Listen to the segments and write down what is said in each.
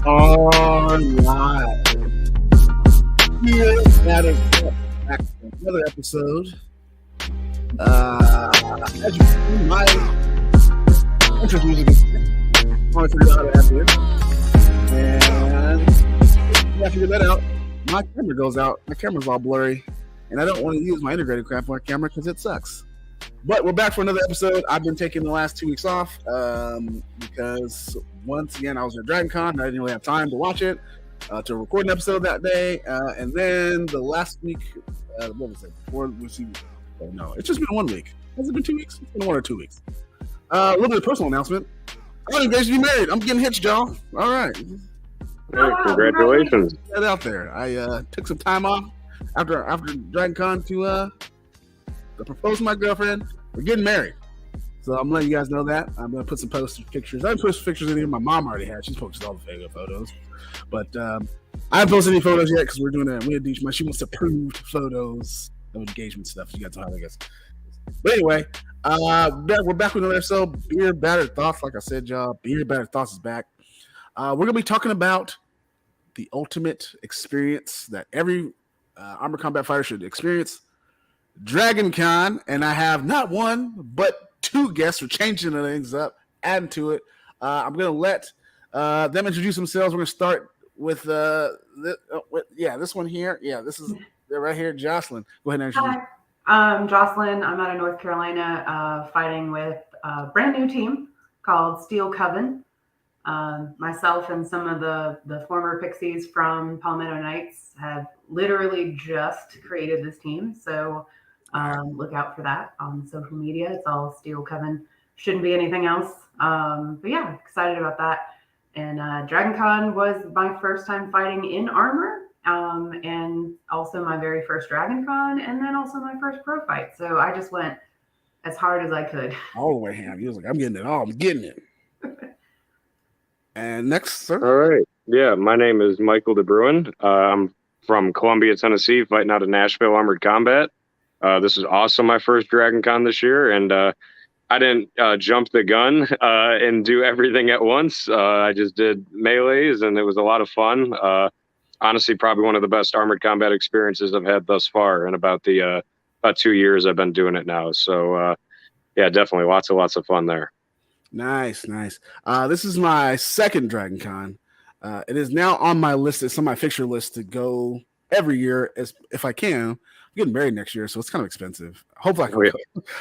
On live. Back to another episode. As you see, my intro music is hard to figure out after it. And you have to figure that out. My camera goes out. My camera's all blurry. And I don't want to use my integrated graphic camera because it sucks. But we're back for another episode. I've been taking the last 2 weeks off because once again I was at Dragoncon and I didn't really have time to watch it, to record an episode that day. And then the last week, what was it? Before we see, oh no, it's just been 1 week. Has it been 2 weeks? It's been 1 or 2 weeks. A little bit of personal announcement. I'm engaged to be married. I'm getting hitched, y'all. All right. Hey, congratulations. Get out there. I took some time off after Dragoncon to propose to my girlfriend. We're getting married. So I'm letting you guys know that. I'm going to put some pictures. I haven't posted pictures in here. My mom already had. She's posted all the Fago photos. But I haven't posted any photos yet because we're doing that. She wants approved photos of engagement stuff. You guys know how that goes. But anyway, we're back with another episode. Beer Battered Thoughts. Like I said, y'all, Beer Battered Thoughts is back. We're going to be talking about the ultimate experience that every armored combat fighter should experience. Dragoncon, and I have not one but two guests. We're changing the things up, adding to it. I'm going to let them introduce themselves. We're going to start with this one here. Yeah, this is right here, Jocelyn. Go ahead and introduce. Hi, I'm Jocelyn. I'm out of North Carolina, fighting with a brand new team called Steel Coven. Myself and some of the former Pixies from Palmetto Knights have literally just created this team, so look out for that on social media. It's all Steel Coven. Shouldn't be anything else. But yeah, excited about that. And Dragoncon was my first time fighting in armor, and also my very first Dragoncon, and then also my first pro fight. So I just went as hard as I could. All the way, Ham. He was like, I'm getting it all. I'm getting it. And next, sir. All right. Yeah, my name is Michael DeBruin. I'm from Columbia, Tennessee, fighting out of Nashville Armored Combat. This is also my first Dragoncon this year, and I didn't jump the gun and do everything at once. I just did melees, and it was a lot of fun. Honestly, probably one of the best armored combat experiences I've had thus far in about 2 years I've been doing it now. So, yeah, definitely lots of fun there. Nice. This is my second Dragoncon. It is now on my list. It's on my fixture list to go every year if I can. I'm getting married next year, so it's kind of expensive. Hopefully I can go.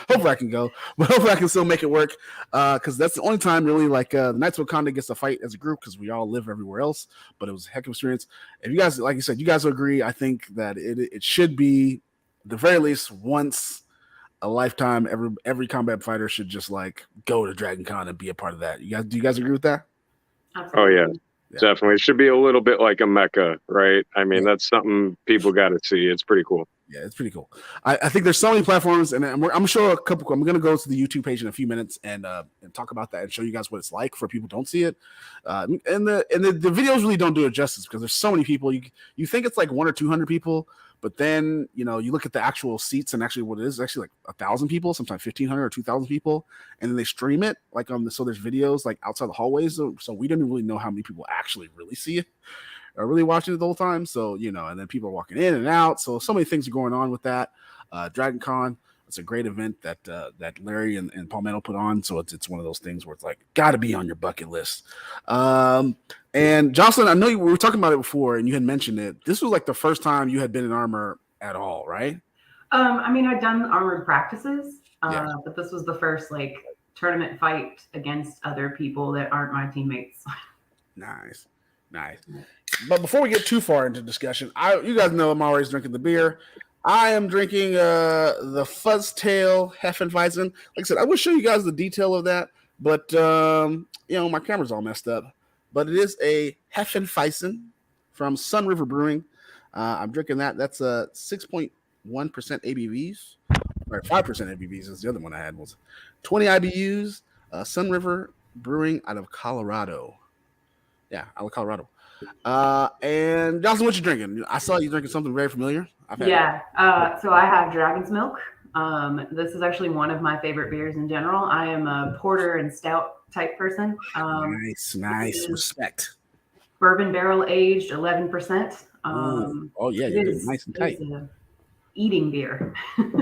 Hopefully I can go, but hopefully I can still make it work. Because that's the only time really the Knights of Wakanda gets to fight as a group because we all live everywhere else. But it was a heck of an experience. If you guys, like you said, you guys agree, I think that it should be at the very least once a lifetime. Every combat fighter should just go to Dragoncon and be a part of that. Do you guys agree with that? Absolutely. Oh yeah. Definitely. It should be a little bit like a Mecca, right? I mean, that's something people got to see. It's pretty cool. Yeah, it's pretty cool. I think there's so many platforms, and I'm sure a couple. I'm going to go to the YouTube page in a few minutes and talk about that and show you guys what it's like for people who don't see it. And the videos really don't do it justice because there's so many people. You think it's like 100 or 200 people, but then you look at the actual seats and actually what it is actually like 1,000 people, sometimes 1,500 or 2,000 people, and then they stream it so there's videos outside the hallways. So we don't really know how many people actually really see it. Are really watching it the whole time, so and then people are walking in and out. So many things are going on with that. Dragoncon, it's a great event that Larry and Palmetto put on. So it's one of those things where it's got to be on your bucket list. And Jocelyn, I know we were talking about it before, and you had mentioned it. This was the first time you had been in armor at all, right? I mean, I'd done armored practices, but this was the first tournament fight against other people that aren't my teammates. Nice. But before we get too far into discussion, you guys know I'm always drinking the beer. I am drinking the Fuzztail Hefeweizen. Like I said, I will show you guys the detail of that, but my camera's all messed up. But it is a Hefeweizen from Sun River Brewing. I'm drinking that. That's 6.1% ABVs, or 5% ABVs is the other one I had. Was 20 IBUs. Sun River Brewing out of Colorado. Yeah, out of Colorado. And Jocelyn, what you drinking? I saw you drinking something very familiar. So I have Dragon's Milk. This is actually one of my favorite beers in general. I am a porter and stout type person. Nice. Respect. bourbon barrel aged, 11%. Oh yeah, you It get it is. nice and It tight. is a eating beer.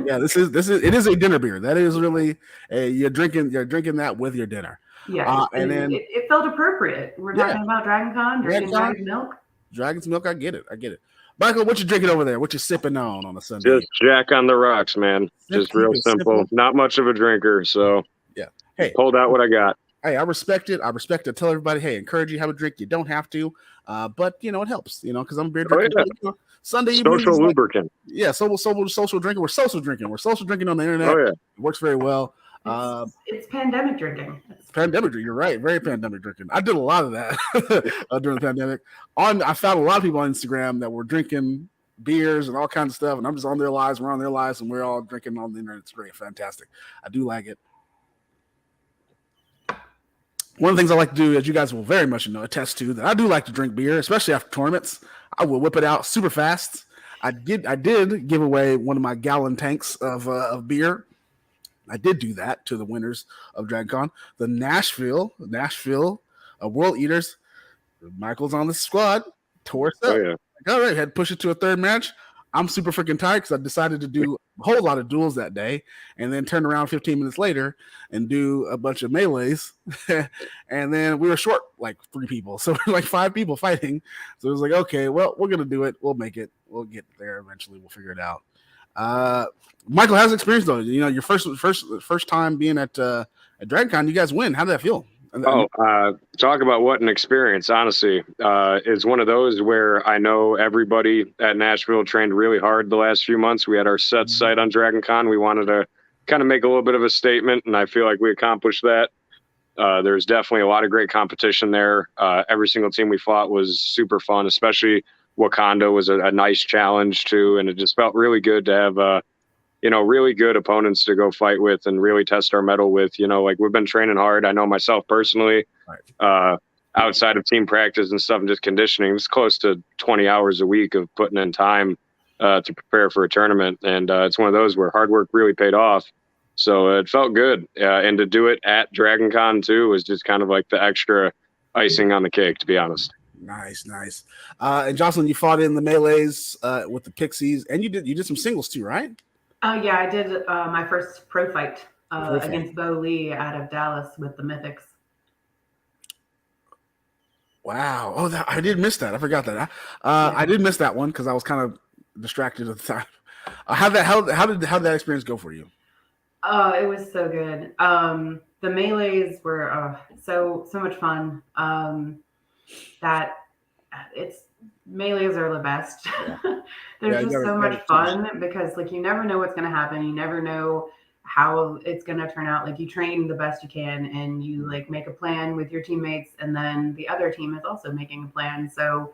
Yeah, it is a dinner beer. That is really you're drinking that with your dinner. Yes, And and then it felt appropriate. We're yeah, talking about DragonCon, drinking Dragoncon, dragon's milk. Dragon's milk. I get it. Michael, what you drinking over there? What you sipping on a Sunday? Just Jack on the rocks, man. Just Keep real it simple. Not much of a drinker, so Yeah. Hey, pulled out what I got. hey, I respect it. I respect it. Tell everybody, hey, encourage you to have a drink. You don't have to, but it helps. Because I'm a beer Oh drinker. yeah, Sunday evenings, social lubricant. yeah, social drinking. We're social drinking. We're social drinking on the internet. Oh yeah, It works very well. It's pandemic drinking. Pandemic drinking. You're right. Very pandemic drinking. I did a lot of that during the pandemic. I found a lot of people on Instagram that were drinking beers and all kinds of stuff, and I'm just on their lives. We're on their lives, and we're all drinking on the internet. It's great, fantastic. I do like it. One of the things I like to do, as you guys will very much attest to, that I do like to drink beer, especially after tournaments. I will whip it out super fast. I did give away one of my gallon tanks of beer. I did do that to the winners of DragonCon. The Nashville World Eaters. Michael's on the squad. Tore us up. oh yeah. All right, had to push it to a third match. I'm super freaking tired because I decided to do a whole lot of duels that day and then turn around 15 minutes later and do a bunch of melees. And then we were short like 3 people. So we're like 5 people fighting. So it was like, okay, well, we're going to do it. We'll make it. We'll get there eventually. We'll figure it out. Michael, how's the experience though? Your first time being at DragonCon, you guys win. How did that feel? Talk about what an experience, honestly. It's one of those where I know everybody at Nashville trained really hard the last few months. We had our set sight on DragonCon. We wanted to kind of make a little bit of a statement, and I feel like we accomplished that. There's definitely a lot of great competition there. Every single team we fought was super fun, especially Wakanda was a nice challenge too, and it just felt really good to have really good opponents to go fight with and really test our mettle with. Like we've been training hard. I know myself personally, outside of team practice and stuff and just conditioning, it's close to 20 hours a week of putting in time to prepare for a tournament. And it's one of those where hard work really paid off. So it felt good. And to do it at DragonCon too was just kind of like the extra icing on the cake, to be honest. Nice. And Jocelyn, you fought in the melees with the Pixies, and you did some singles too, right? Yeah, I did my first pro fight against Bo Lee out of Dallas with the Mythics. Wow. Oh, I did miss that. I forgot that. I did miss that one because I was kind of distracted at the time. How did that experience go for you? It was so good. The melees were so much fun. Melees are the best. They're just so much fun because like you never know what's going to happen. You never know how it's going to turn out. Like you train the best you can and you like make a plan with your teammates, and then the other team is also making a plan. So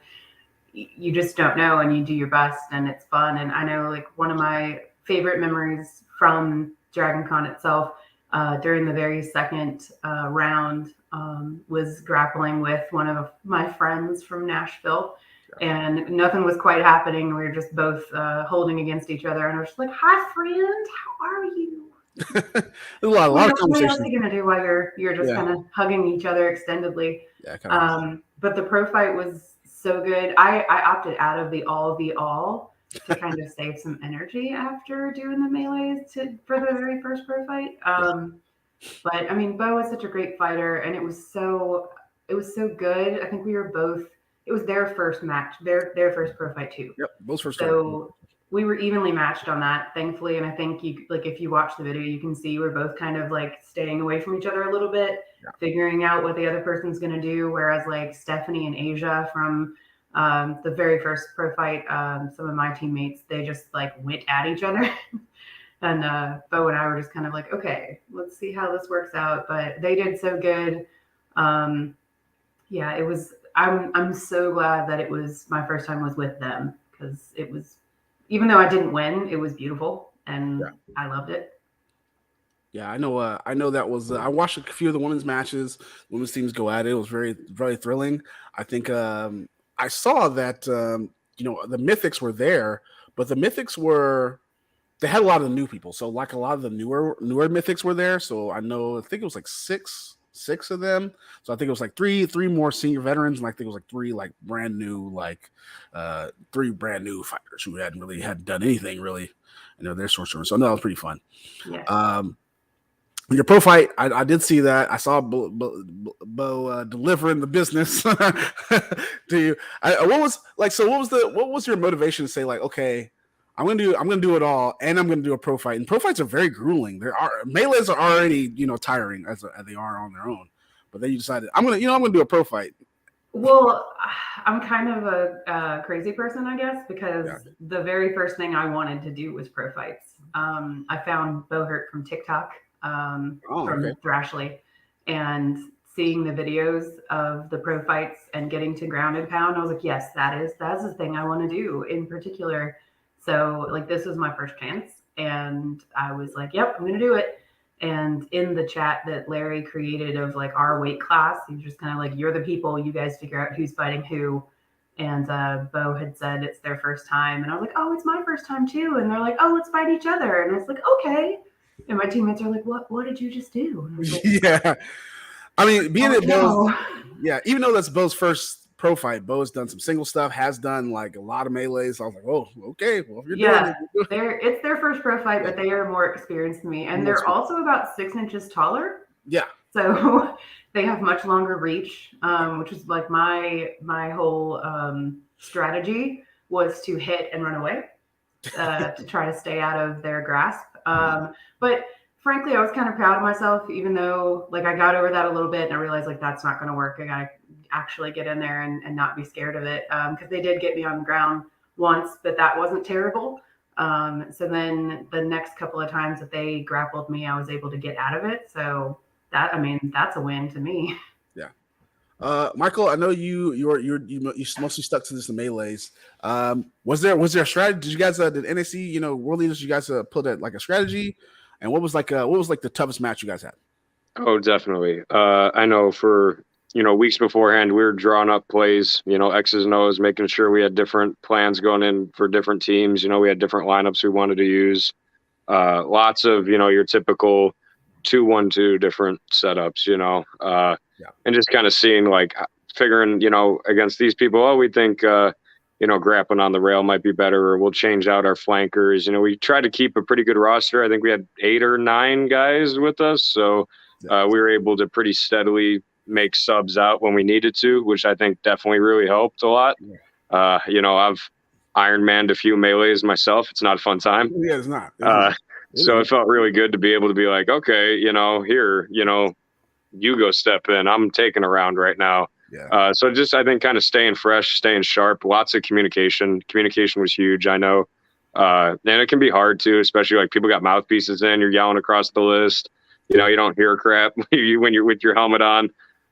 you just don't know, and you do your best, and it's fun. And I know like one of my favorite memories from DragonCon itself during the very second round was grappling with one of my friends from Nashville. And nothing was quite happening. We were just both holding against each other, and we're just like, "Hi, friend, how are you?" There's a lot of conversation. What else are you gonna do while you're just kind of hugging each other extendedly? Yeah, but the pro fight was so good. I opted out of the all to kind of save some energy after doing the melees for the very first pro fight. But I mean, Bo was such a great fighter, and it was so good. I think we were both. It was their first match, their first pro fight too. Yep, both first. So we were evenly matched on that, thankfully. And I think if you watch the video, you can see we're both kind of like staying away from each other a little bit, figuring out what the other person's going to do. Whereas like Stephanie and Asia from the very first pro fight, some of my teammates, they just like went at each other. And Bo and I were just kind of like, okay, let's see how this works out. But they did so good. It was. I'm so glad that it was my first time was with them, because it was, even though I didn't win, it was beautiful and I loved it. Yeah, I know that was. I watched a few of the women's matches. Women's teams go at it. It was very, very thrilling. I think I saw that the Mythics were there, but the Mythics they had a lot of new people. So like a lot of the newer Mythics were there. So I think it was like six 6 of them. So I think it was like three more senior veterans, and I think it was like 3 like brand new 3 brand new fighters who hadn't done anything really in their source room. So no, it was pretty fun. Yeah. Your pro fight, I did see that. I saw Bo delivering the business to you. What was your motivation to say like, okay, I'm gonna do it all, and I'm gonna do a pro fight? And pro fights are very grueling. Melees are already tiring as they are on their own, but then you decided I'm gonna do a pro fight. Well, I'm kind of a crazy person, I guess, because the very first thing I wanted to do was pro fights. I found Bo Hurt from TikTok. From Thrashly, and seeing the videos of the pro fights and getting to ground and pound, I was like, yes, that's the thing I want to do in particular. So like, this was my first chance, and I was like, yep, I'm gonna do it. And in the chat that Larry created of like our weight class, he was just kind of like, you're the people, you guys figure out who's fighting who. And Bo had said it's their first time, and I was like, oh, it's my first time too. And they're like, oh, let's fight each other. And I was like, okay. And my teammates are like, what did you just do? And I was like, yeah. I mean, even though that's Bo's first pro fight, Bo has done some single stuff, has done like a lot of melees. So I was like, oh, okay. Well, if you're doing it, it's their first pro fight, but they are more experienced than me. And they're also about 6 inches taller. Yeah. So they have much longer reach, which is like my whole strategy was to hit and run away to try to stay out of their grasp. But frankly, I was kind of proud of myself, even though like I got over that a little bit and I realized like that's not going to work. I got to actually get in there and not be scared of it. Because they did get me on the ground once, but that wasn't terrible. So then the next couple of times that they grappled me, I was able to get out of it. So that's a win to me. Yeah. Michael, I know you mostly stuck to this in melees. Was there a strategy? Did you guys did NAC, World Leaders, you guys put like a strategy? And what was the toughest match you guys had? Oh, definitely. I know for weeks beforehand we were drawing up plays, X's and O's, making sure we had different plans going in for different teams. We had different lineups we wanted to use. Lots of your typical 2-1-2 different setups, and just kind of seeing like figuring, against these people, we think, grappling on the rail might be better, or we'll change out our flankers. We tried to keep a pretty good roster. I think we had 8 or 9 guys with us. So we were able to pretty steadily make subs out when we needed to, which I think definitely really helped a lot. I've Iron Manned a few melees myself. It's not a fun time. Yeah, it's not. So it felt really good to be able to be like, okay, here, you go step in. I'm taking a round right now. Yeah. So just, I think, kind of staying fresh, staying sharp, lots of communication. Communication was huge, I know. And it can be hard too, especially like people got mouthpieces in, you're yelling across the list. You don't hear crap when you're with your helmet on.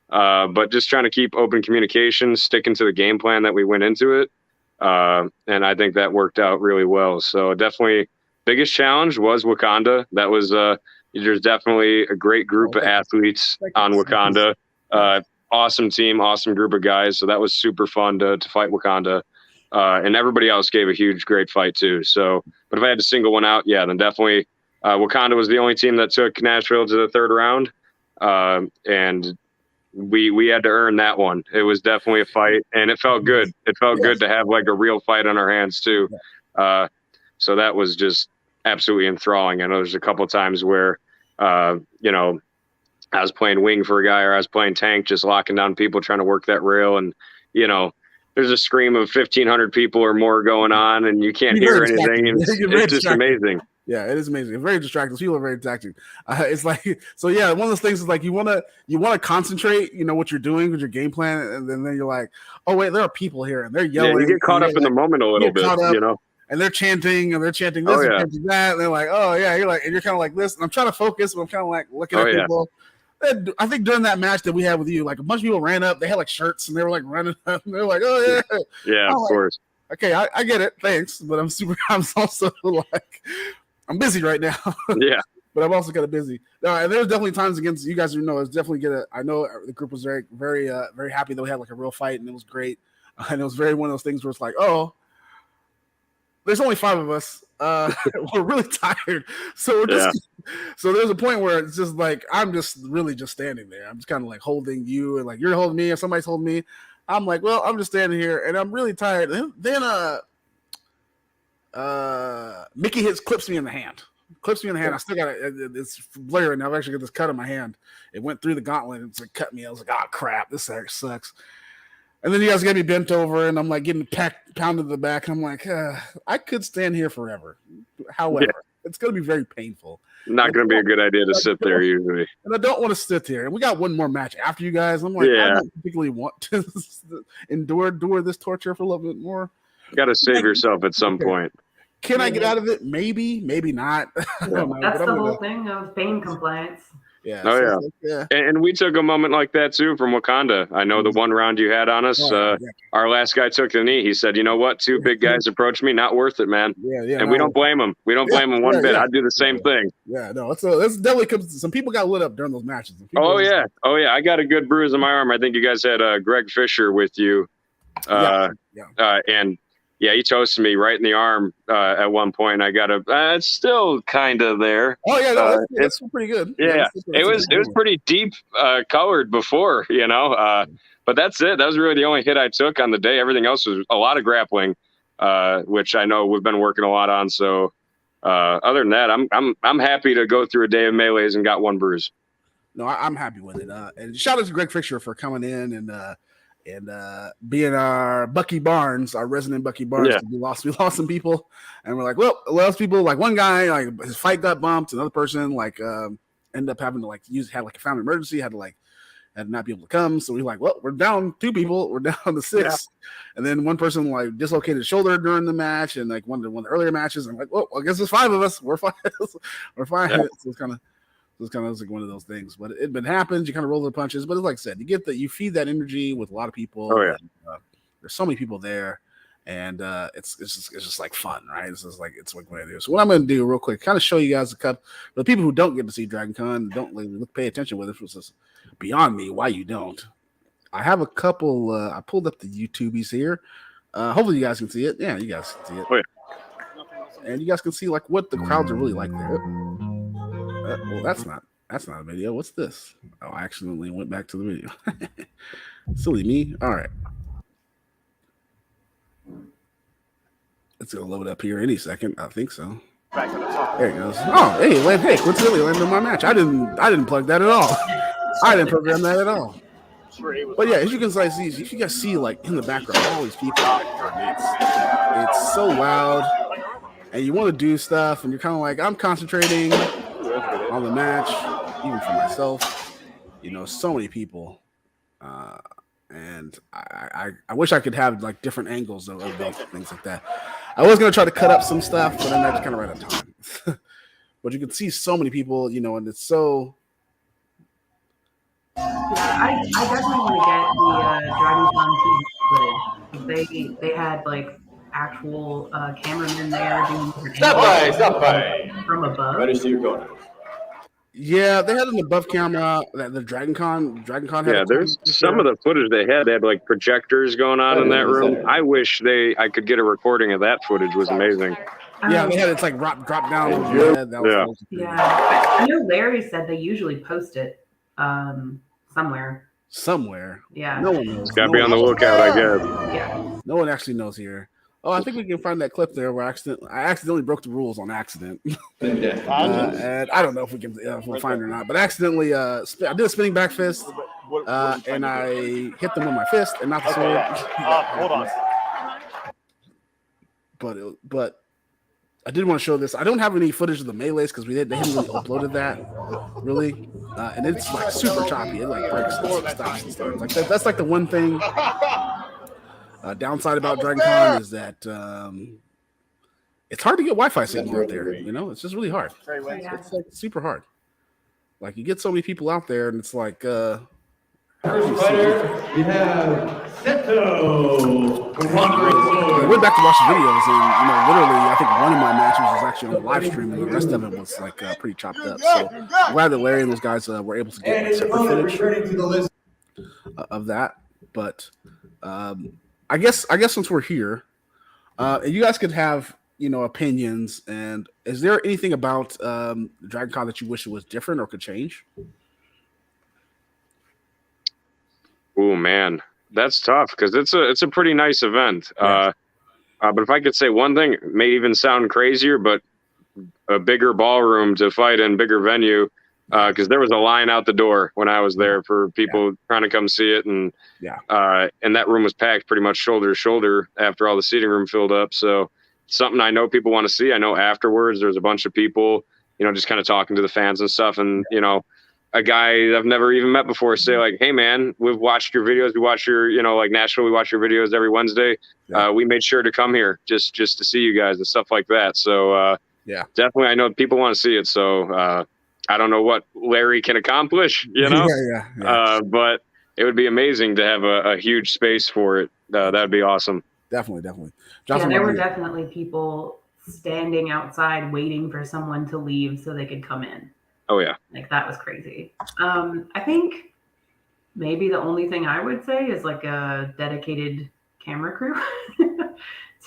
But just trying to keep open communication, sticking to the game plan that we went into it. And I think that worked out really well. So definitely biggest challenge was Wakanda. That was, there's definitely a great group of athletes on Wakanda. Awesome team, awesome group of guys. So that was super fun to fight Wakanda. And everybody else gave a huge, great fight too. So, but if I had to single one out, then definitely Wakanda was the only team that took Nashville to the 3rd round. And we had to earn that one. It was definitely a fight, and it felt good. It felt good to have like a real fight on our hands too. So that was just absolutely enthralling. I know there's a couple of times where, I was playing wing for a guy, or I was playing tank, just locking down people, trying to work that rail. And, there's a scream of 1,500 people or more going on, and you can't hear anything. And it's just amazing. Yeah, it is amazing. It's very distracting. People are very distracting. It's like, so yeah, one of those things is like, you want to concentrate, what you're doing with your game plan. And then you're like, oh wait, there are people here and they're yelling. Yeah, you get caught up in the moment a little bit, and they're chanting and they're chanting this and chanting that. And they're like, oh yeah, you're kind of like this. And I'm trying to focus, but I'm kind of like looking at people. I think during that match that we had with you, like a bunch of people ran up. They had like shirts and they were like running up. And they're like, "Oh yeah, yeah, of course." Okay, I get it. Thanks, but I'm also like, I'm busy right now. Yeah, but I'm also kind of busy. No, and there's definitely times against you guys. It's definitely I know the group was very, very, very happy that we had like a real fight, and it was great. And it was very one of those things where it's like, oh, there's only 5 of us. we're really tired. So we're just so there's a point where it's just like I'm just really just standing there. I'm just kind of like holding you, and like you're holding me, and somebody's holding me. I'm like, well, I'm just standing here, and I'm really tired. Then Mickey clips me in the hand. Clips me in the hand. I still got it. It's blaring. I've actually got this cut in my hand. It went through the gauntlet and it's like cut me. I was like, oh crap, this sucks. And then you guys get me bent over, and I'm like getting pounded in the back. And I'm like, I could stand here forever. However, it's going to be very painful. Not going to be a good idea to sit there usually. And I don't want to sit there. And we got one more match after you guys. I'm like, I don't particularly want to endure this torture for a little bit more. You got to save yourself at some point. Can I get out of it? Maybe not. I don't know, that's the whole thing of pain compliance. Yeah. Oh, yeah. And we took a moment like that, too, from Wakanda. I know the one round you had on us, our last guy took the knee. He said, you know what? 2 big guys approached me. Not worth it, man. And we don't blame him. We don't blame him one bit. I'd do the same thing. Yeah, no, it's definitely comes. Some people got lit up during those matches. Oh, yeah. I got a good bruise on my arm. I think you guys had Greg Fisher with you. And yeah, he toasted me right in the arm at one point. I got it's still kind of there. Oh yeah, no, it's pretty good. Yeah, it was pretty deep colored before, but that's it. That was really the only hit I took on the day. Everything else was a lot of grappling, which I know we've been working a lot on. So other than that, I'm happy to go through a day of melees and got one bruise. No, I'm happy with it. And shout out to Greg Fisher for coming in and being our Bucky Barnes, our resident Bucky Barnes. We lost some people, and we're like, well, lost people. Like one guy, like his fight got bumped. Another person, like, ended up having to had like a family emergency, had to not be able to come. So we're like, well, we're down 2 people. We're down to 6, and then one person like dislocated his shoulder during the match, and like one of the earlier matches. I'm like, well, I guess there's 5 of us. We're fine. We're fine. Yeah. So it's kind of like one of those things, but it happens. You kind of roll the punches, but it's like I said, you feed that energy with a lot of people. Oh yeah, and, there's so many people there, and it's just like fun, right? It's just like it's what I do. So what I'm going to do real quick, kind of show you guys the cup. For the people who don't get to see Dragoncon, don't really pay attention with it, which is beyond me. Why you don't? I have a couple. I pulled up the YouTubies here. Hopefully you guys can see it. Yeah, you guys can see it. Oh, yeah. And you guys can see like what the crowds are really like there. Well, that's not a video. What's this? Oh, I accidentally went back to the video. Silly me. All right. It's going to load up here any second. I think so. There it goes. Oh, hey, coincidentally landed on my match. I didn't plug that at all. I didn't program that at all. But yeah, as you can see, if you guys see like in the background, all these people, it's so loud, and you want to do stuff, and you're kind of like, I'm concentrating on the match, even for myself, so many people, and I wish I could have like different angles of things like that. I was gonna try to cut up some stuff, but then I just kind of ran out of time. But you can see so many people, and it's so. I definitely want to get the Dragoncon team footage. They had like actual cameramen there doing Stop by from above. Ready to your corner. Yeah, they had an above camera that the Dragoncon had. Yeah, there's some of the footage they had like projectors going on in that room. I wish I could get a recording of that footage. It was amazing. Yeah, they had it's like drop down on your head. I know Larry said they usually post it somewhere. Yeah. No one knows. It's gotta be on the lookout, I guess. Yeah. No one actually knows here. Oh, I think we can find that clip there where I accidentally broke the rules on accident. And I don't know if we'll find it or not, but accidentally I did a spinning back fist, and I hit them with my fist and not the sword. Hold on. But I did want to show this. I don't have any footage of the melees because they haven't really uploaded that, really, and it's like super choppy. It like breaks and stops and starts. Like that's like the one thing. Downside about Dragoncon is that it's hard to get Wi-Fi signal out there. It's just really hard. It's like super hard. Like you get so many people out there, and it's like. First fighter, we have Seto. I went back to watch the videos, and literally, I think one of my matches was actually on a live stream, and the rest of it was like pretty chopped up. So I'm glad that Larry and those guys were able to get separate footage of that. But I guess since we're here, you guys could have opinions. And is there anything about DragonCon that you wish it was different or could change? Oh man, that's tough because it's a pretty nice event. Yeah. But if I could say one thing, it may even sound crazier, but a bigger ballroom to fight in, bigger venue, because there was a line out the door when I was there for people trying to come see it, and that room was packed pretty much shoulder to shoulder after all the seating room filled up. So something I know people want to see. I know afterwards there's a bunch of people, just kind of talking to the fans and stuff, and a guy I've never even met before say like, "Hey man, we've watched your videos. We watch your, like Nashville, we watch your videos every Wednesday. We made sure to come here just to see you guys and stuff like that." So definitely, I know people want to see it. So I don't know what Larry can accomplish, but it would be amazing to have a huge space for it. That'd be awesome. Definitely. Johnson, there were definitely people standing outside waiting for someone to leave so they could come in. Oh yeah. Like that was crazy. I think maybe the only thing I would say is like a dedicated camera crew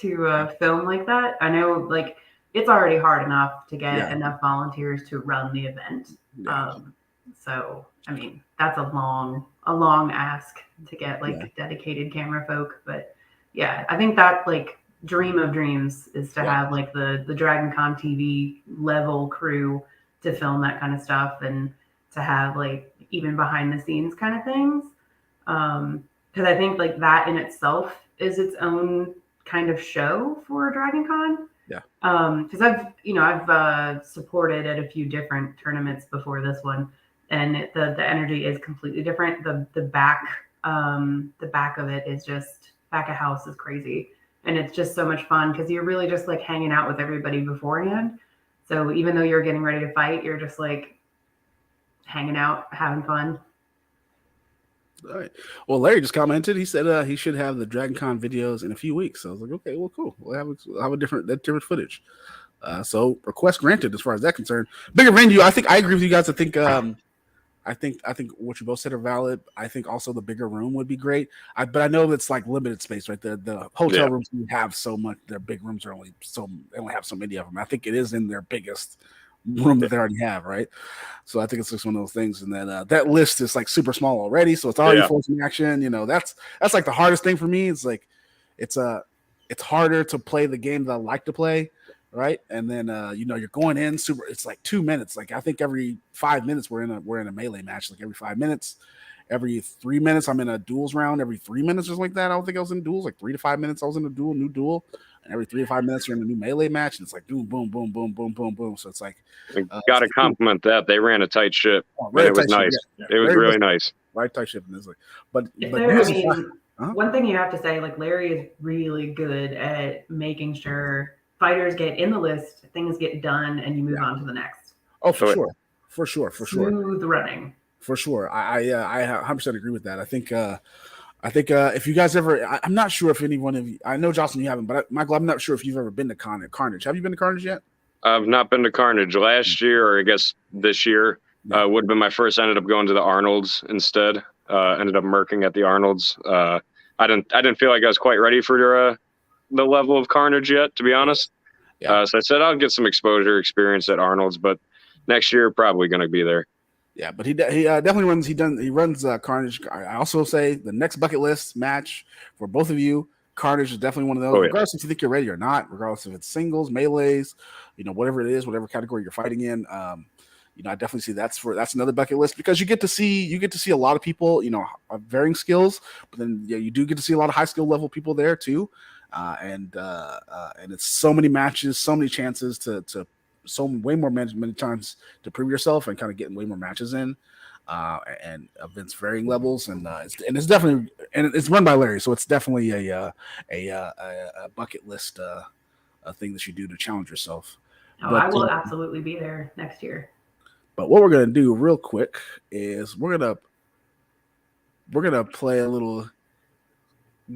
to film like that. I know like it's already hard enough to get enough volunteers to run the event. So I mean that's a long ask to get like dedicated camera folk. But yeah, I think that like dream of dreams is to have like the Dragoncon TV level crew to film that kind of stuff and to have like even behind the scenes kind of things. Because I think like that in itself is its own kind of show for Dragoncon. Yeah. Because I've supported at a few different tournaments before this one, and the energy is completely different. The back of it is just back of house is crazy, and it's just so much fun because you're really just like hanging out with everybody beforehand. So even though you're getting ready to fight, you're just like hanging out, having fun. All right. Well, Larry just commented. He said he should have the DragonCon videos in a few weeks. So I was like, okay, well, cool. We'll have a different footage. So request granted as far as that concerned. Bigger venue. I think I agree with you guys. I think what you both said are valid. I think also the bigger room would be great. But I know it's like limited space, right? The hotel rooms have so much. Their big rooms are they only have so many of them. I think it is in their biggest room that they already have, right? So I think it's just one of those things. And then that list is like super small already, so it's already forcing action. That's like the hardest thing for me. It's like it's harder to play the game that I like to play. Right. And then, you're going in it's like 2 minutes. Like I think every 5 minutes we're in a melee match, like every 5 minutes, every 3 minutes, I'm in a duels round every 3 minutes or something like that. I don't think I was in duels, like 3 to 5 minutes. I was in a new duel. And every 3 to 5 minutes you're in a new melee match. And it's like boom, boom, boom, boom, boom, boom, boom. So it's like, got to compliment that. They ran a tight ship. It was nice. It was really nice. Right. Tight ship. And it's like, one thing you have to say, like Larry is really good at making sure fighters get in the list, things get done, and you move on to the next. Oh, for sure. Smooth running. For sure. I 100% agree with that. I think if you guys ever, I'm not sure if any one of you, I know Jocelyn you haven't, but Michael, I'm not sure if you've ever been to Carnage. Have you been to Carnage yet? I've not been to Carnage. Last year, or I guess this year, would have been my first. I ended up going to the Arnold's instead. Ended up murking at the Arnold's. I didn't feel like I was quite ready for the level of Carnage yet, to be honest. So I said I'll get some exposure experience at Arnold's, but next year probably going to be there. Yeah, but he definitely runs. He runs Carnage. I also say the next bucket list match for both of you, Carnage is definitely one of those. Regardless if you think you're ready or not, regardless if it's singles, melees, whatever it is, whatever category you're fighting in. I definitely see that's another bucket list because you get to see a lot of people, of varying skills, but then you do get to see a lot of high skill level people there too. And it's so many matches, so many chances to way more many times to prove yourself and kind of getting way more matches in, and events varying levels, and it's definitely it's run by Larry, so it's definitely a bucket list thing that you do to challenge yourself. I will absolutely be there next year. But what we're gonna do real quick is we're gonna play a little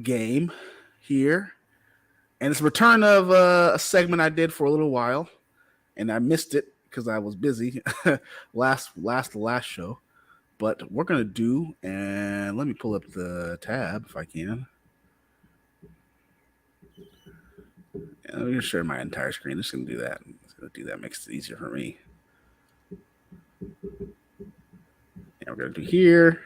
game here. And it's a return of a segment I did for a little while, and I missed it because I was busy last show. But we're gonna do, and let me pull up the tab if I can. I'm going to share my entire screen. I'm just going to do that. I'm just going to do that. Makes it easier for me. And we're going to do here.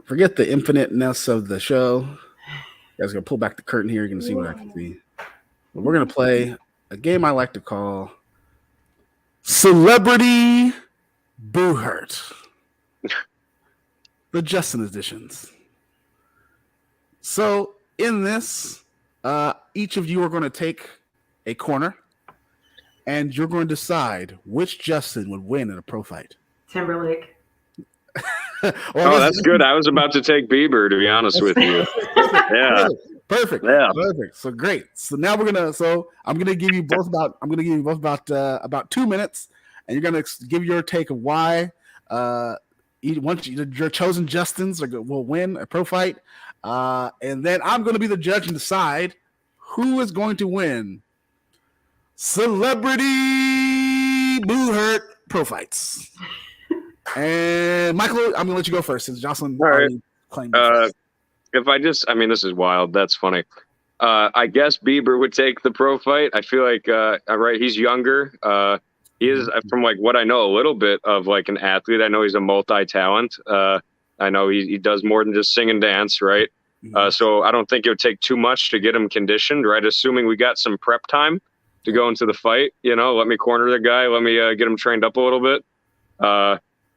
Forget the infiniteness of the show. You guys are going to pull back the curtain here. You're going to see what I can see. But we're going to play a game I like to call Celebrity Boo Hurt. The Justin editions. So in this, each of you are going to take a corner, and you're going to decide which Justin would win in a pro fight. Timberlake. That's good. I was about to take Bieber, to be honest with you. Yeah. Perfect. Yeah. Perfect. So great. So now I'm gonna give you both about 2 minutes, and you're gonna give your take of why your chosen Justins will win a pro fight, and then I'm gonna be the judge and decide who is going to win Celebrity Boo Hurt pro fights. And Michael, I'm gonna let you go first since Jocelyn already claimed it. This is wild. That's funny. I guess Bieber would take the pro fight. I feel like, right, he's younger. He is, from like what I know a little bit of like an athlete. I know he's a multi-talent. I know he does more than just sing and dance, right? So I don't think it would take too much to get him conditioned, right? Assuming we got some prep time to go into the fight, let me corner the guy. Let me get him trained up a little bit.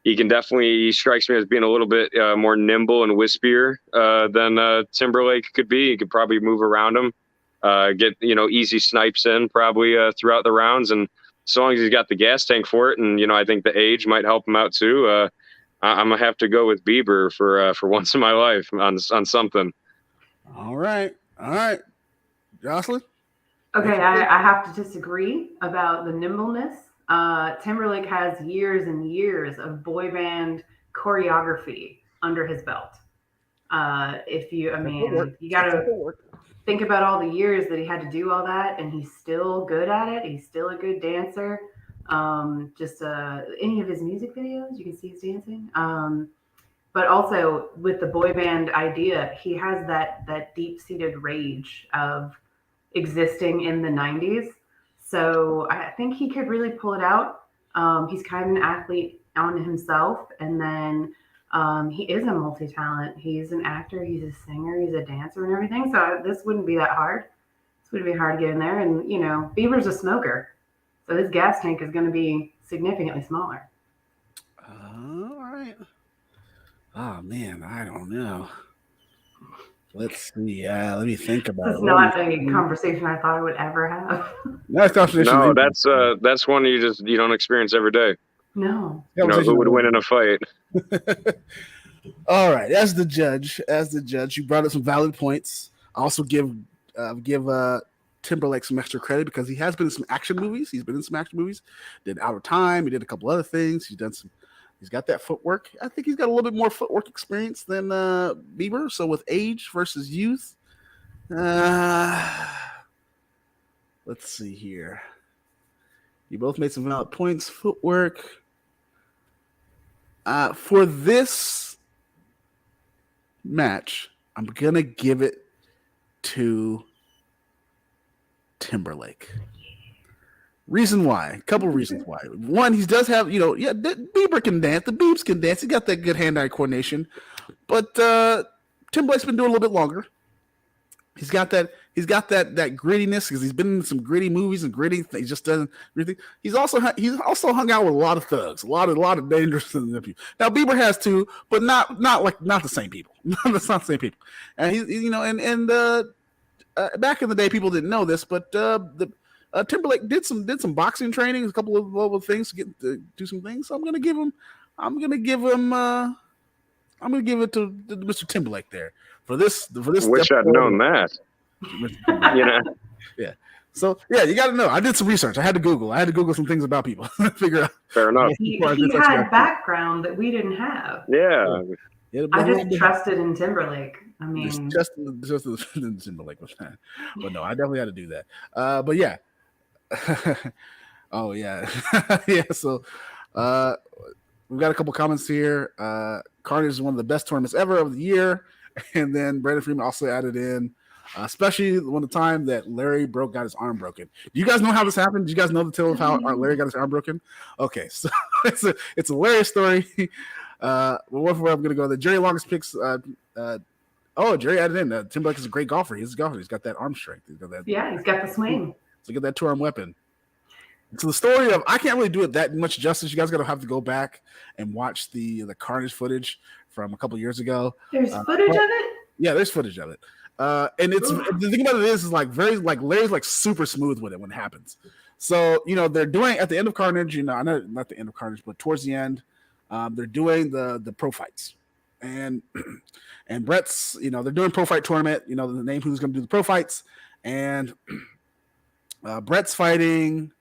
He strikes me as being a little bit more nimble and wispier than Timberlake could be. He could probably move around him, get, easy snipes in probably throughout the rounds. And as long as he's got the gas tank for it, and, I think the age might help him out too. I'm going to have to go with Bieber for once in my life on something. All right. Jocelyn? Okay, I have to disagree about the nimbleness. Timberlake has years and years of boy band choreography under his belt. You got to think about all the years that he had to do all that, and he's still good at it. He's still a good dancer. Any of his music videos, you can see he's dancing. But also with the boy band idea, he has that deep-seated rage of existing in the 90s. So I think he could really pull it out. He's kind of an athlete on himself. And then he is a multi-talent. He's an actor. He's a singer. He's a dancer and everything. So this wouldn't be that hard. This wouldn't be hard to get in there. And, Bieber's a smoker. So his gas tank is going to be significantly smaller. All right. Oh, man, I don't know. Let's see. Let me think about it. It's not a conversation I thought I would ever have. No, that's one you don't experience every day. No. Who would win in a fight? All right. As the judge, you brought up some valid points. I also give Timberlake some extra credit because he has been in some action movies. Did Out of Time. He did a couple other things. He's got that footwork. I think he's got a little bit more footwork experience than Bieber. So with age versus youth, let's see here. You both made some valid points. Footwork. For this match, I'm going to give it to Timberlake. Reason why? A couple of reasons why. One, he does have, Bieber can dance. The Biebs can dance. He got that good hand-eye coordination. But Timberlake's been doing a little bit longer. He's got that grittiness because he's been in some gritty movies and gritty. He just doesn't. He's also hung out with a lot of thugs, a lot of dangerous people. Now Bieber has too, but not the same people. That's not the same people. And he's back in the day, people didn't know this, but Timberlake did some boxing training, a couple of little things to do some things. So I'm gonna give it to Mr. Timberlake there for this. Wish I'd known that. Yeah. So yeah, you got to know. I did some research. I had to Google some things about people. Figure out. Fair enough. He had background that we didn't have. Yeah. I just trusted in Timberlake. I mean, just in Timberlake was fine. But no, I definitely had to do that. But yeah. Oh yeah. Yeah. So we've got a couple comments here. Carnage is one of the best tournaments ever of the year. And then Brandon Freeman also added in especially when the time that Larry got his arm broken. Do you guys know how this happened? Do you guys know the tale of how Larry got his arm broken? Okay, so it's a hilarious story. Well, where I'm gonna go. The Jerry Longest picks. Jerry added in. Tim Blake is a great golfer. He's a golfer. He's got that arm strength. He's got that. Yeah, he's got the swing. So get that 2-arm weapon. So the story of I can't really do it that much justice. You guys gotta have to go back and watch the Carnage footage from a couple years ago. There's footage of it? Yeah, there's footage of it. And it's the thing about it is like very like Larry's like super smooth with it when it happens. So they're doing at the end of Carnage. I know not the end of Carnage, but towards the end, they're doing the pro fights, and Brett's they're doing pro fight tournament. The name who's going to do the pro fights, and Brett's fighting.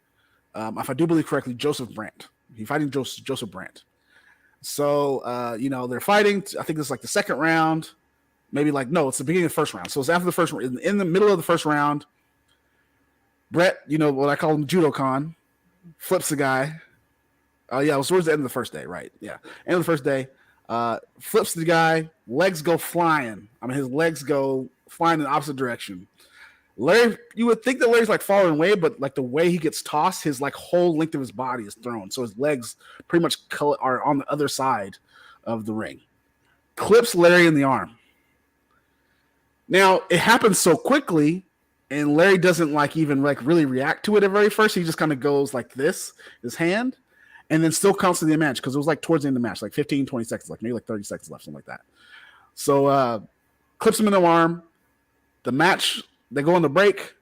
If I do believe correctly, Joseph Brandt. He's fighting Joseph Brandt. So they're fighting. I think it's like the second round. Maybe it's the beginning of the first round. So it's after the first round. In the middle of the first round, Brett, what I call him Judokan, flips the guy. It was towards the end of the first day, right? Yeah. End of the first day. Flips the guy, legs go flying. His legs go flying in the opposite direction. Larry, you would think that Larry's falling away, but the way he gets tossed, his whole length of his body is thrown. So his legs pretty much are on the other side of the ring. Clips Larry in the arm. Now, it happens so quickly, and Larry doesn't even really react to it at very first. He just kind of goes like this, his hand, and then still counts to the match because it was towards the end of the match, 15, 20 seconds, maybe 30 seconds left, something like that. So clips him in the arm. The match, they go on the break.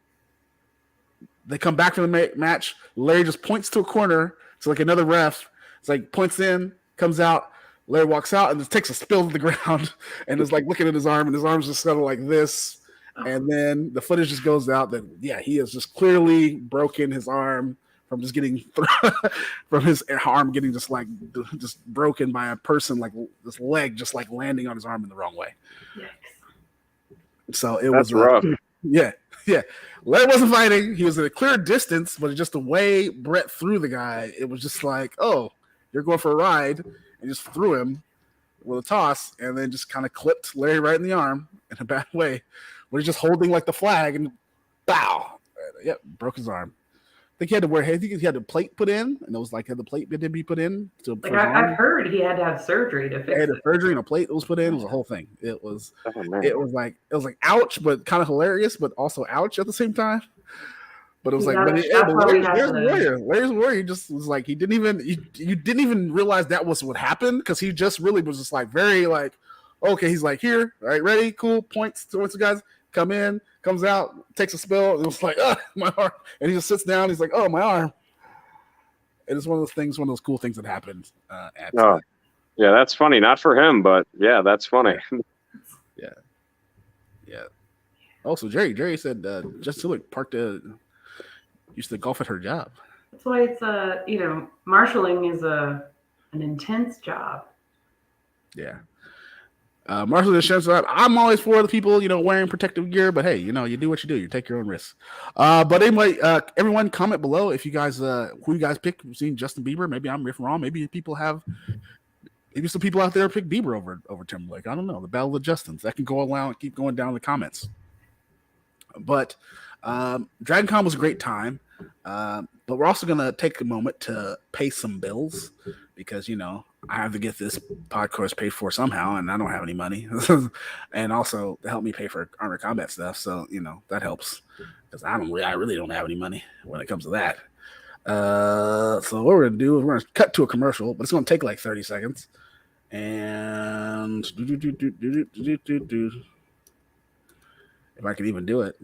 They come back from the match. Larry just points to a corner. So another ref. It's points in, comes out. Larry walks out and just takes a spill to the ground and is looking at his arm, and his arm's just kind of like this. And then the footage just goes out that, he has just clearly broken his arm from just getting from his arm getting just broken by a person, this leg just landing on his arm in the wrong way. Yikes. So That's rough. Yeah. Larry wasn't fighting. He was at a clear distance, but just the way Brett threw the guy, it was just you're going for a ride. And just threw him with a toss, and then just kind of clipped Larry right in the arm in a bad way. Where he's just holding the flag, and bow. Yep, broke his arm. I think he had a plate put in, and it was had the plate to be put in. I've heard he had to have surgery to fix it. He had a surgery and a plate that was put in. It was a whole thing. It was ouch, but kind of hilarious, but also ouch at the same time. But it was Larry's a warrior. He just was you didn't even realize that was what happened because he just really was just very okay, he's here, all right, ready, cool, points towards the guys, come in, comes out, takes a spill, and it was my arm, and he just sits down, he's oh, my arm. And it's one of those cool things that happened. Yeah, that's funny, not for him, but yeah, that's funny. Yeah. Also, Jerry said just to parked used to golf at her job. That's why it's marshalling is an intense job. Yeah. Marshall insurance. I'm always for the people, wearing protective gear, but hey, you do what you do. You take your own risks. But anyway, everyone comment below if you guys, who you guys pick. You've seen Justin Bieber. Maybe I'm riffing wrong. Maybe some people out there pick Bieber over Timberlake. I don't know. The battle of the Justins. That can go along and keep going down in the comments. But DragonCon was a great time. But we're also going to take a moment to pay some bills because, I have to get this podcast paid for somehow, and I don't have any money. And also to help me pay for Armored Combat stuff. So, that helps because I really don't have any money when it comes to that. So what we're going to do is we're going to cut to a commercial, but it's going to take 30 seconds. And if I can even do it,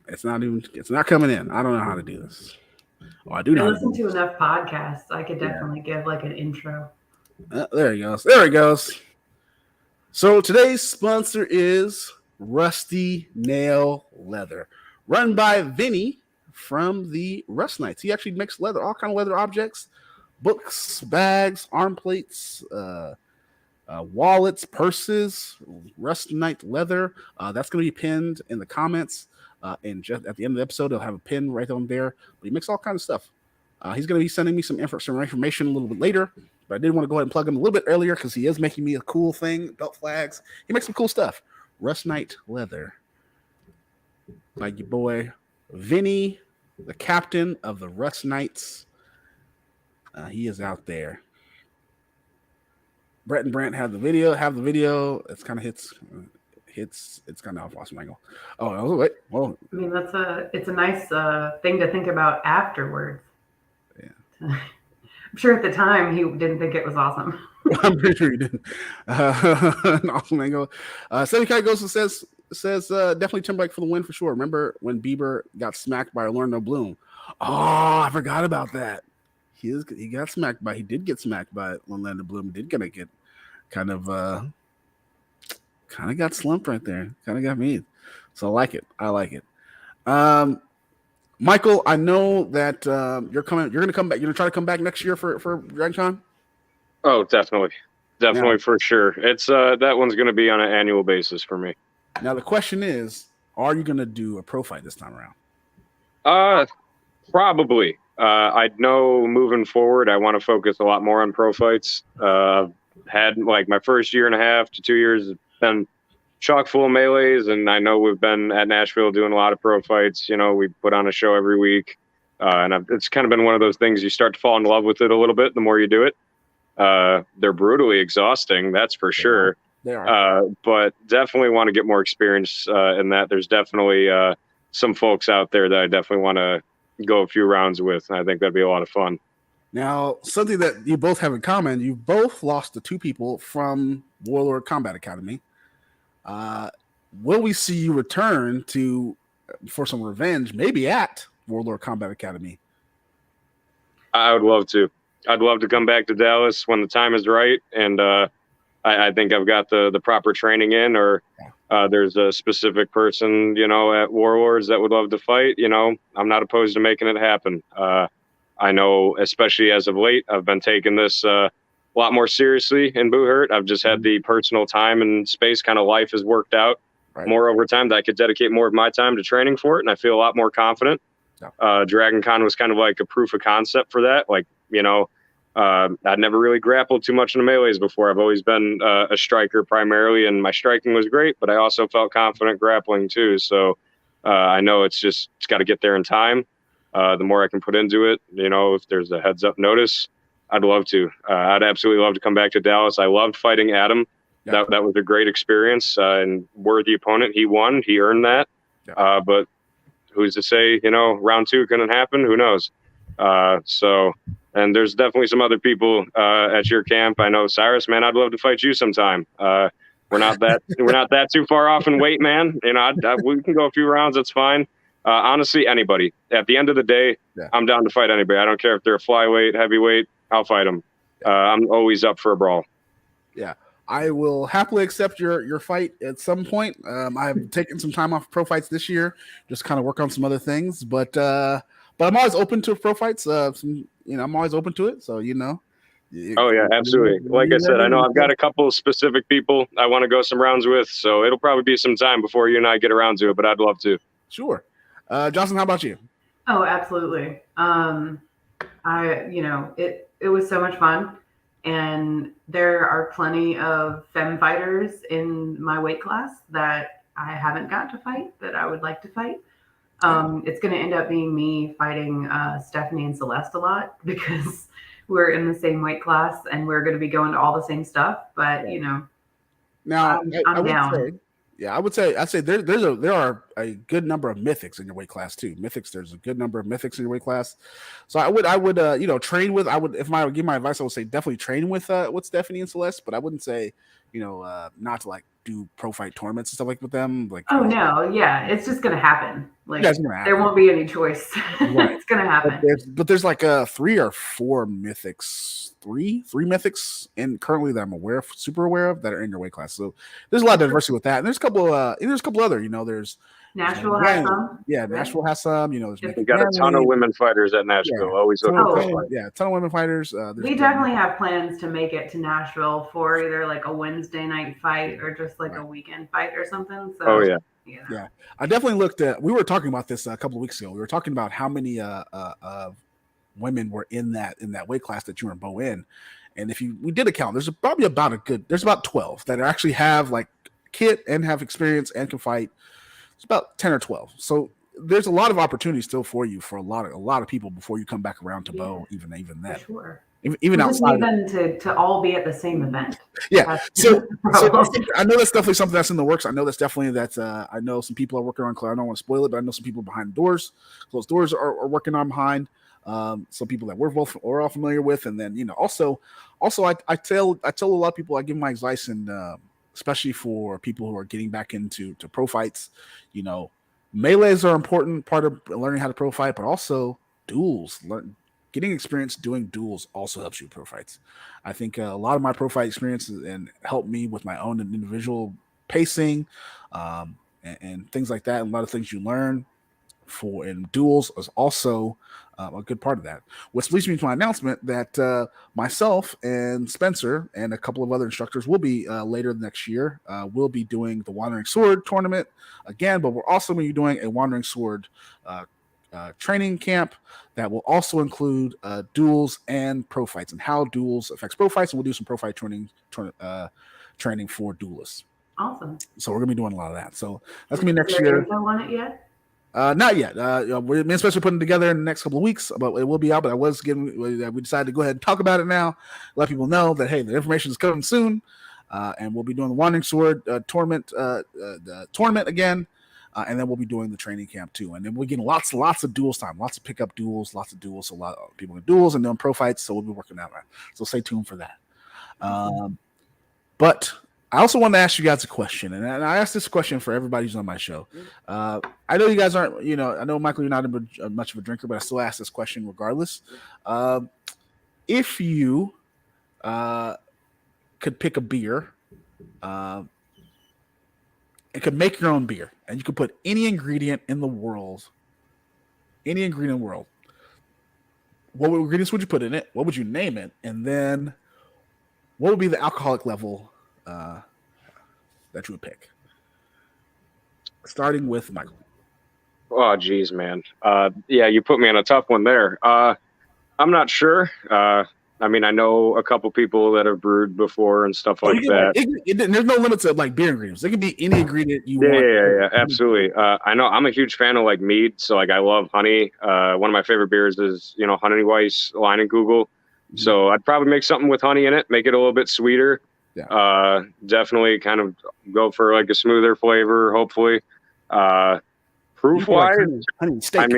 it's not coming in. I don't know how to do this. Oh, I do know. I listen to enough podcasts. I could definitely give an intro. There he goes. There he goes. So today's sponsor is Rusty Nail Leather, run by Vinny from the Rust Knights. He actually makes leather, all kind of leather objects, books, bags, arm plates, wallets, purses, Rust Knight leather. That's going to be pinned in the comments. And just at the end of the episode, they'll have a pin right on there. But he makes all kinds of stuff. He's going to be sending me some information a little bit later. But I did want to go ahead and plug him a little bit earlier because he is making me a cool thing, belt flags. He makes some cool stuff. Rust Knight leather. by your boy Vinny, the captain of the Rust Knights. He is out there. Brett and Brent have the video. It's kind of hits. It's kind of off awesome angle. Oh wait. Whoa. I mean, it's a nice thing to think about afterwards. Yeah. I'm sure at the time he didn't think it was awesome. I'm pretty sure he didn't. An awesome angle. Seventy Ghost says definitely Timberlake for the win for sure. Remember when Bieber got smacked by Orlando Bloom? Oh, I forgot about that. He did get smacked by Orlando Bloom. Did gonna get kind of got slumped right there. Kind of got me. So I like it. Michael, I know that you're gonna come back. You're gonna try to come back next year for Dragoncon? Oh, definitely for sure. It's that one's gonna be on an annual basis for me. Now the question is, are you gonna do a pro fight this time around? Probably. I know moving forward, I want to focus a lot more on pro fights. Had like my first year and a half to 2 years been chock full of melees, and I know we've been at Nashville doing a lot of pro fights. You know, we put on a show every week, and it's kind of been one of those things you start to fall in love with it a little bit the more you do it. They're brutally exhausting, that's for sure. They are. But definitely want to get more experience in that. There's definitely some folks out there that I definitely want to go a few rounds with. And I think that'd be a lot of fun. Now, something that you both have in common, you both lost to two people from Warlord Combat Academy. Will we see you return for some revenge, maybe at Warlord Combat Academy? I would love to. I'd love to come back to Dallas when the time is right. And I think I've got the proper training in, or there's a specific person, at Warlords that would love to fight. I'm not opposed to making it happen. I know, especially as of late, I've been taking this a lot more seriously in Boo Hurt. I've just had the personal time and space, kind of life has worked out more over time that I could dedicate more of my time to training for it. And I feel a lot more confident. Dragoncon was kind of like a proof of concept for that. Like, I'd never really grappled too much in the melees before. I've always been a striker primarily, and my striking was great, but I also felt confident grappling too. So I know it's got to get there in time. The more I can put into it, if there's a heads up notice, I'd love to. I'd absolutely love to come back to Dallas. I loved fighting Adam. Yeah. That was a great experience and worthy opponent. He won. He earned that. Yeah. But who's to say, round two couldn't happen? Who knows? And there's definitely some other people at your camp. I know, Cyrus, man, I'd love to fight you sometime. We're not that too far off in weight, man. We can go a few rounds. That's fine. Honestly, anybody. At the end of the day, I'm down to fight anybody. I don't care if they're a flyweight, heavyweight. I'll fight them. I'm always up for a brawl. Yeah, I will happily accept your fight at some point. I've taken some time off pro fights this year, just kind of work on some other things. But I'm always open to pro fights. I'm always open to it. So Oh yeah, absolutely. Like I said, I know I've got a couple of specific people I want to go some rounds with. So it'll probably be some time before you and I get around to it. But I'd love to. Sure. Johnson, how about you? Oh, absolutely. It was so much fun, and there are plenty of femme fighters in my weight class that I haven't got to fight that I would like to fight. It's going to end up being me fighting Stephanie and Celeste a lot because we're in the same weight class and we're going to be going to all the same stuff. But now I'm down. I'd say there are a good number of mythics in your weight class too. There's a good number of mythics in your weight class. So I would train with. If I would give my advice, I would say definitely train with Stephanie and Celeste. But I wouldn't say not to do pro fight tournaments and stuff with them. It's just gonna happen. It's gonna happen. There won't be any choice. Right. It's gonna happen. But there's 3 or 4 mythics, three mythics, and currently that I'm super aware of that are in your weight class. So there's a lot of diversity with that. And there's a couple other. There's Nashville has some. Yeah, Nashville has some. We got a ton of women fighters at Nashville. Always open for fight. Yeah, a ton of women fighters. We definitely have plans to make it to Nashville for either a Wednesday night fight or just a weekend fight or something. So, yeah. I definitely looked at. We were talking about this a couple of weeks ago. We were talking about how many women were in that weight class that you and Bo in, and we did a count, there's probably about 12 that actually have kit and have experience and can fight. It's about 10 or 12. So there's a lot of opportunity still for you for a lot of people before you come back around to bow. Even For that. sure. Even We just outside. need them to all be at the same event. Yeah. That's I know that's definitely something that's in the works. I know that's definitely I know some people are working on. I don't want to spoil it, but I know some people behind doors. Closed doors are working on behind. Some people that we're all familiar with, and then also I tell a lot of people, I give my advice, and especially for people who are getting back into pro fights, melees are an important part of learning how to pro fight, but also duels. Getting experience doing duels also helps you pro fights. I think a lot of my pro fight experiences and helped me with my own individual pacing, and things like that. And a lot of things you learn in duels is also a good part of that. Which leads me to my announcement that myself and Spencer and a couple of other instructors will be later next year. We'll be doing the Wandering Sword tournament again, but we're also going to be doing a Wandering Sword training camp that will also include duels and pro fights and how duels affects pro fights, and we'll do some pro fight training for duelists. Awesome. So we're gonna be doing a lot of that. So that's gonna be next year. Info on it yet? Not yet. Me and Spencer putting it together in the next couple of weeks, but it will be out. But we decided to go ahead and talk about it now, let people know that hey, the information is coming soon, and we'll be doing the Wandering Sword tournament again. And then we'll be doing the training camp too. And then we're getting lots of duels time, lots of pickup duels, lots of duels. So a lot of people in duels and doing pro fights. So we'll be working on that. So stay tuned for that. But I also want to ask you guys a question. And I asked this question for everybody who's on my show. I know you guys aren't, I know, Michael, you're not much of a drinker, but I still ask this question regardless. If you could pick a beer, it could make your own beer, and you could put any ingredient in the world. What ingredients would you put in it? What would you name it? And then what would be the alcoholic level that you would pick? Starting with Michael. Oh, geez, man. Yeah, you put me on a tough one there. I'm not sure. I mean, I know a couple people that have brewed before and stuff like that. There's no limit to beer ingredients. It could be any ingredient you want. Yeah, absolutely. I know I'm a huge fan of mead, so I love honey. One of my favorite beers is Honey Weiss Leinenkugel. Mm-hmm. So I'd probably make something with honey in it, make it a little bit sweeter. Yeah. Definitely kind of go for a smoother flavor, hopefully. Proof wise, honey steak.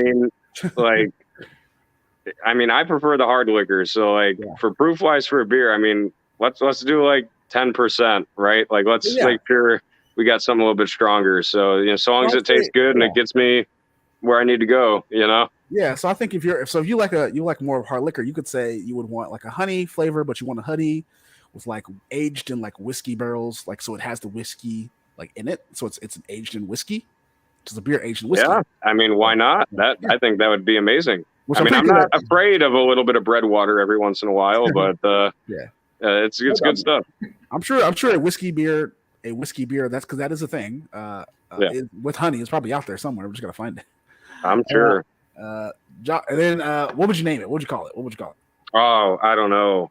I mean, I prefer the hard liquor. So for proof wise for a beer, I mean, let's do 10%, right? Let's make sure we got something a little bit stronger. So, so long as it tastes good and it gets me where I need to go, Yeah. So I think if you like more of hard liquor, you could say you would want a honey flavor, but you want a honey with aged in whiskey barrels, so it has the whiskey in it. So it's an aged in whiskey. It's a beer aged in whiskey. Yeah. I mean, why not? I think that would be amazing. I'm not afraid of a little bit of bread water every once in a while, but it's good stuff. I'm sure a whiskey beer. That's because that is a thing. With honey, it's probably out there somewhere. We're just gonna find it. I'm sure. And then what would you name it? What would you call it? Oh, I don't know.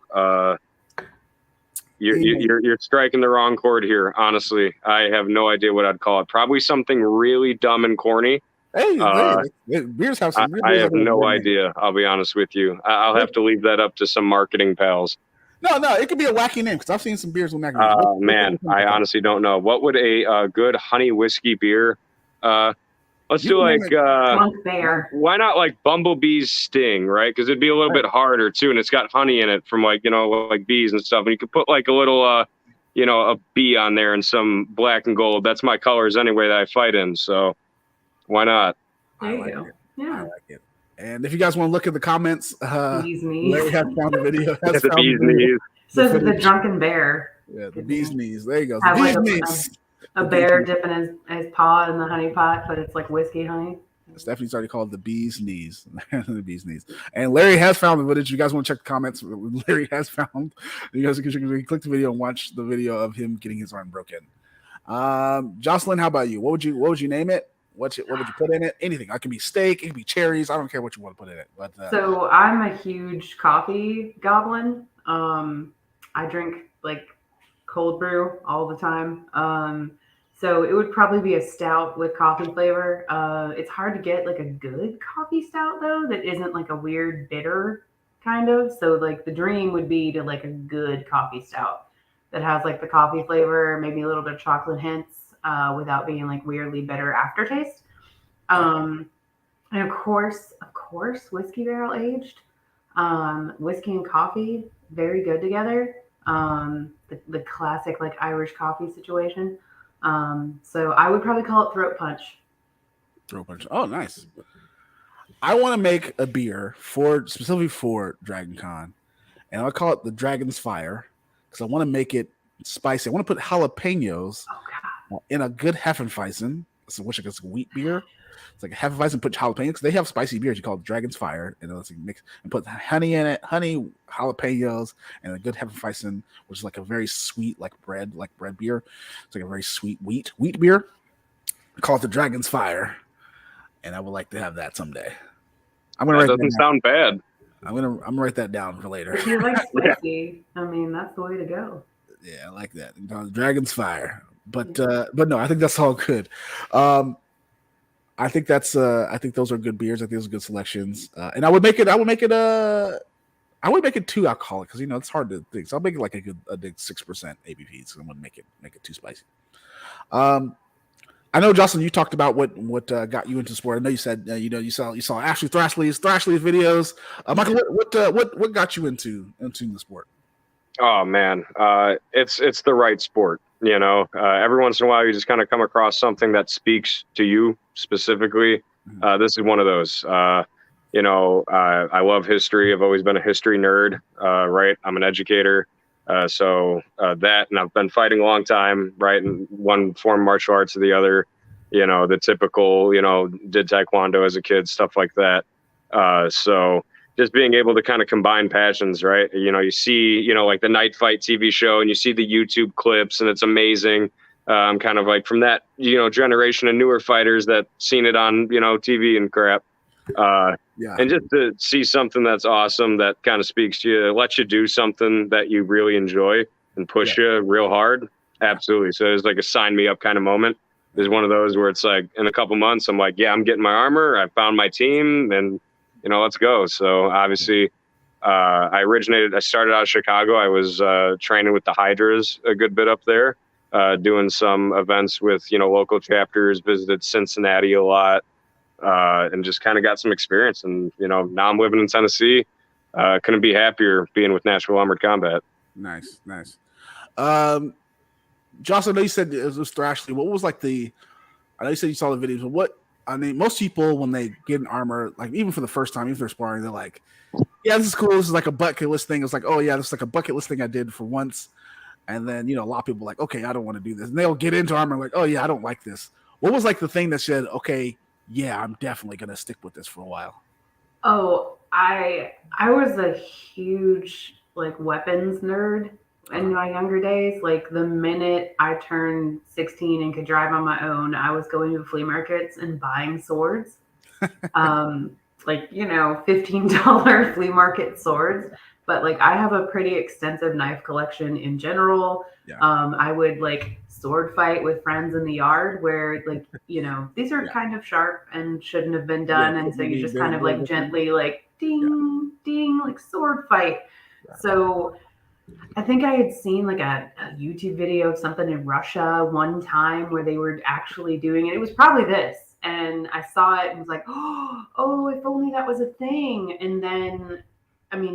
You're striking the wrong chord here. Honestly, I have no idea what I'd call it. Probably something really dumb and corny. Beers have some. I have no idea. I'll be honest with you. I'll have to leave that up to some marketing pals. No, it could be a wacky name because I've seen some beers with that. Man, I honestly don't know. What would a good honey whiskey beer? Let's do Monk Bear. Why not Bumblebee's Sting, right? Because it'd be a little bit harder too, and it's got honey in it from bees and stuff. And you could put a little a bee on there and some black and gold. That's my colors anyway that I fight in. So why not? There you go. Yeah. I like it. And if you guys want to look at the comments, bees knees. Larry has found the video. The bees knees. So the drunken bear. Yeah, the bees knees. There you go. The bees knees. A bear dipping his paw in the honey pot, but it's whiskey honey. Stephanie's already called the bee's knees. The bee's knees. And Larry has found the footage. You guys want to check the comments? Larry has found. You guys can click the video and watch the video of him getting his arm broken. Jocelyn, how about you? What would you name it? What would you put in it? Anything. It can be steak. It can be cherries. I don't care what you want to put in it. But so I'm a huge coffee goblin. I drink cold brew all the time. So it would probably be a stout with coffee flavor. It's hard to get like a good coffee stout though that isn't like a weird bitter kind of. So like the dream would be to like a good coffee stout that has like the coffee flavor, maybe a little bit of chocolate hints, without being like weirdly bitter aftertaste. And of course, whiskey barrel aged. Whiskey and coffee, very good together. The classic like Irish coffee situation. So I would probably call it throat punch. Throat punch. Oh, nice. I want to make a beer specifically for Dragon Con, and I'll call it the Dragon's Fire because I want to make it spicy. I want to put jalapenos in a good Hefeweizen, which is a wheat beer. It's like a Hefeweizen, put jalapenos because they have spicy beers. You call it Dragon's Fire, and let's mix and put honey in it, honey, jalapenos, and a good Hefeweizen, which is like a very sweet, like bread beer. It's like a very sweet wheat beer. I call it the Dragon's Fire, and I would like to have that someday. I'm gonna. That doesn't sound bad. I'm gonna write that down for later. If you like spicy, I mean that's the way to go. Yeah, I like that. Dragon's Fire, but no, I think that's all good. I think those are good beers. I think those are good selections, and I would make it 2 alcoholic because it's hard to think. So I'll make it like a good 6% ABV. So I'm gonna make it too spicy. I know, Jocelyn, you talked about what got you into sport. I know you said you saw Ashley Thrashley's videos. Michael, what got you into the sport? Oh man, it's the right sport. Every once in a while you just kind of come across something that speaks to you specifically. This is one of those. I love history. I've always been a history nerd. Right, I'm an educator. So that, and I've been fighting a long time, right? And one form of martial arts or the other, the typical, did Taekwondo as a kid, stuff like that. So just being able to kind of combine passions, right? You see, like the Night Fight TV show and you see the YouTube clips and it's amazing. I'm kind of like from that, generation of newer fighters that seen it on, TV and crap. And just to see something that's awesome that kind of speaks to you, lets you do something that you really enjoy and push you real hard. Absolutely. So it's like a sign me up kind of moment. There's one of those where it's like in a couple months, I'm like, yeah, I'm getting my armor. I found my team and, let's go. So obviously I started out of Chicago. I was training with the Hydras a good bit up there, doing some events with, local chapters, visited Cincinnati a lot. And just kind of got some experience. And, now I'm living in Tennessee. Couldn't be happier being with Nashville Armored Combat. Nice. Jocelyn, I know you said it was Thrashley. What was like I know you said you saw the videos, but most people, when they get an armor, like even for the first time, even if they're sparring, they're like, yeah, this is cool. This is like a bucket list thing. It's like, oh yeah, this is like a bucket list thing I did for once. And then, a lot of people are like, okay, I don't want to do this. And they'll get into armor like, oh yeah, I don't like this. What was like the thing that said, okay, yeah, I'm definitely going to stick with this for a while? Oh, I was a huge like weapons nerd in my younger days. Like the minute I turned 16 and could drive on my own, I was going to flea markets and buying swords. Like, $15 flea market swords. But like I have a pretty extensive knife collection in general. Yeah. I would like sword fight with friends in the yard where like, these are kind of sharp and shouldn't have been done. And so you just kind of like gently like ding, ding, like sword fight. Yeah. So I think I had seen like a YouTube video of something in Russia one time where they were actually doing it. It was probably this. And I saw it and was like, oh, if only that was a thing. And then,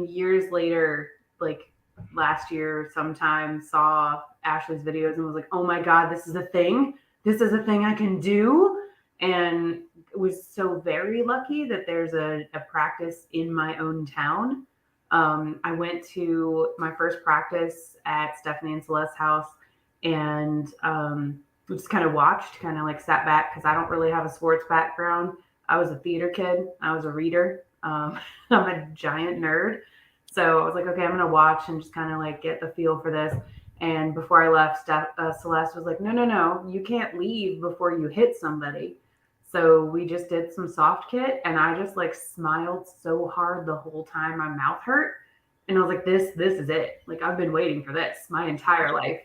years later, like last year sometime, saw Ashley's videos and was like, oh my God, this is a thing. This is a thing I can do. And was so very lucky that there's a practice in my own town. I went to my first practice at Stephanie and Celeste's house and we just kind of watched, kind of like sat back because I don't really have a sports background. I was a theater kid. I was a reader. I'm a giant nerd. So I was like, okay, I'm going to watch and just kind of like get the feel for this. And before I left, Celeste was like, no, you can't leave before you hit somebody. So we just did some soft kit and I just like smiled so hard the whole time my mouth hurt. And I was like, this is it. Like I've been waiting for this my entire life.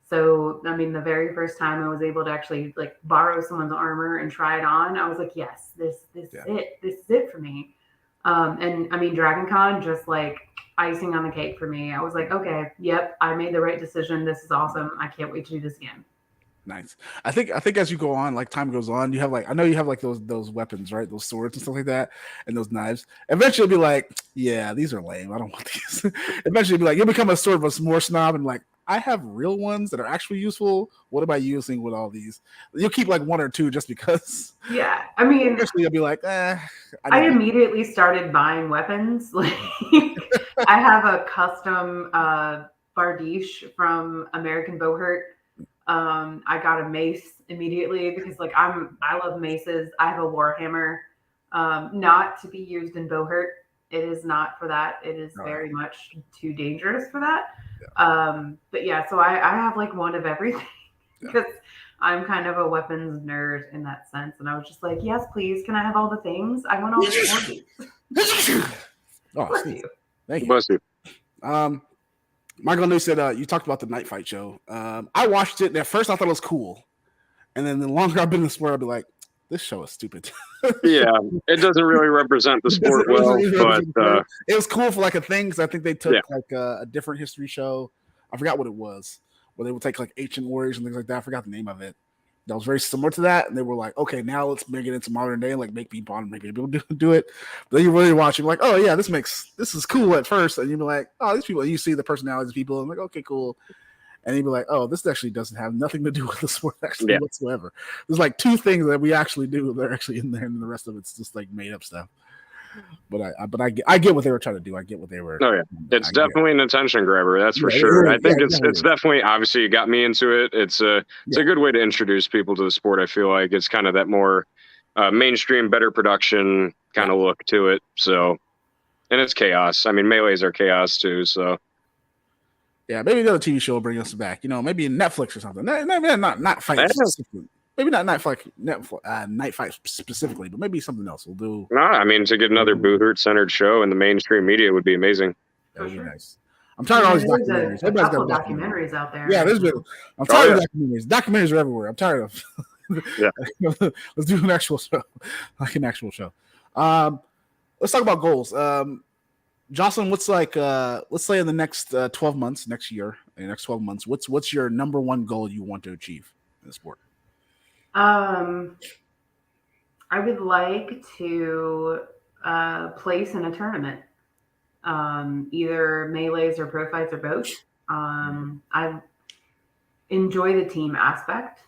So, I mean, the very first time I was able to actually like borrow someone's armor and try it on, I was like, yes, this is it. This is it for me. And I mean, DragonCon, just like icing on the cake for me. I was like, okay, yep, I made the right decision. This is awesome. I can't wait to do this again. Nice. I think as you go on, like time goes on, you have like I know you have like those weapons, right? Those swords and stuff like that, and those knives. Eventually, you'll be like, yeah, these are lame. I don't want these. Eventually, you'll be like, you'll become a sort of a more snob and like, I have real ones that are actually useful. What am I using with all these? You'll keep like one or two just because. Yeah, I mean, eventually you'll be like, I immediately started buying weapons. Like, I have a custom bardiche from American Bowhurt. I got a mace immediately because like I love maces. I have a warhammer, not to be used in Bowhurt. It is not for that. It is very much too dangerous for that. Yeah. But yeah, so I have like one of everything because I'm kind of a weapons nerd in that sense. And I was just like, yes, please. Can I have all the things? I want all the things. Oh, thank you. Bless you. Michael New said you talked about the night fight show. I watched it, and at first I thought it was cool. And then the longer I've been in the sport, I'll be like, this show is stupid. Yeah, it doesn't really represent the sport well, but it was cool for like a thing because I think they took like a different history show. I forgot what it was, where they would take like ancient warriors and things like that. I forgot the name of it. That was very similar to that, and they were like, okay, now let's make it into modern day and like make people do it. But then you really watch, you're like, oh yeah, this is cool at first, and you'd be like, oh, these people. And you see the personalities of people, and I'm like, okay, cool. And you'd be like, oh, this actually doesn't have nothing to do with the sport actually whatsoever. There's like two things that we actually do that are actually in there, and the rest of it's just like made up stuff. But I get what they were trying to do. I get what they were. Oh yeah, it's definitely an attention grabber. That's for sure. I think it's definitely obviously you got me into it. It's a good way to introduce people to the sport. I feel like it's kind of that more mainstream, better production kind of look to it. So, and it's chaos. I mean, melees are chaos too. So. Yeah, maybe another TV show will bring us back. You know, maybe Netflix or something. Not fight specifically. Maybe not night fight specifically, but maybe something else. We'll do. No, I mean to get another Boothert centered show in the mainstream media would be amazing. That would be nice. I'm tired of all these documentaries. There's a couple documentaries out there. Yeah, there's been. I'm tired of documentaries. Documentaries are everywhere. I'm tired of. Yeah. Let's do an actual show, like an actual show. Let's talk about goals. Jocelyn, what's like? Let's say in the next 12 months, next year, in the next 12 months, what's your number one goal you want to achieve in the sport? I would like to place in a tournament, either melees or pro fights or both. I enjoy the team aspect,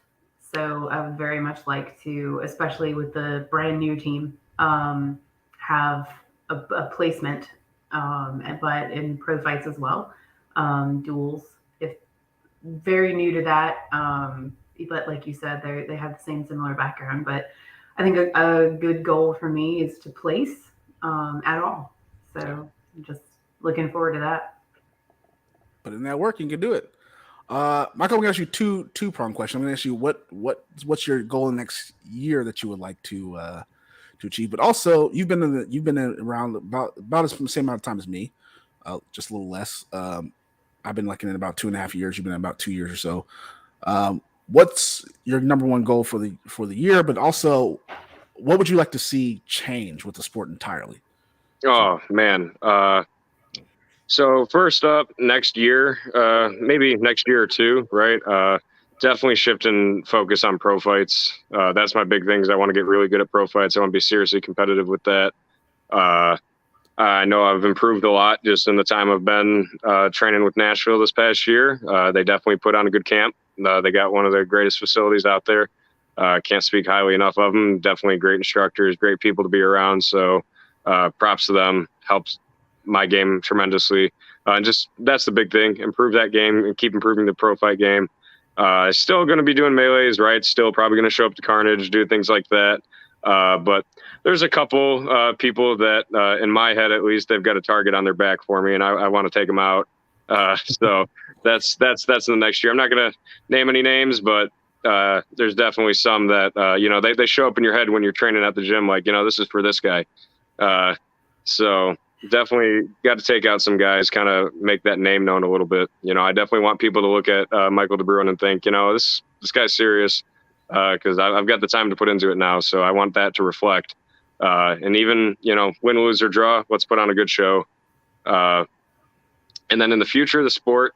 so I would very much like to, especially with the brand new team, have a placement. But in pro fights as well, duels. If very new to that, but like you said, they have the same similar background. But I think a good goal for me is to place at all. So I'm just looking forward to that. Put in that work, you can do it. Michael, I'm gonna ask you two-pronged question. I'm gonna ask you what's your goal in the next year that you would like to achieve, but also you've been around about the same amount of time as me, just a little less. I've been like in about 2.5 years. You've been in about 2 years or so. What's your number one goal for the year? But also, what would you like to see change with the sport entirely? Oh man. So first up, next year, maybe next year or two, right? Definitely shifting focus on pro fights. That's my big thing is I want to get really good at pro fights. I want to be seriously competitive with that. I know I've improved a lot just in the time I've been training with Nashville this past year. They definitely put on a good camp. They got one of the greatest facilities out there. Can't speak highly enough of them. Definitely great instructors, great people to be around. So props to them. Helps my game tremendously. And just that's the big thing. Improve that game and keep improving the pro fight game. Still going to be doing melees, right? Still probably going to show up to Carnage, do things like that. But there's a couple people that, in my head at least, they've got a target on their back for me, and I want to take them out. So that's in the next year. I'm not going to name any names, but there's definitely some that they show up in your head when you're training at the gym, like this is for this guy. So definitely got to take out some guys, kind of make that name known a little bit. I definitely want people to look at Michael DeBruin and think, this guy's serious, because I've got the time to put into it now. So I want that to reflect. And even, win, lose, or draw, let's put on a good show. And then in the future of the sport,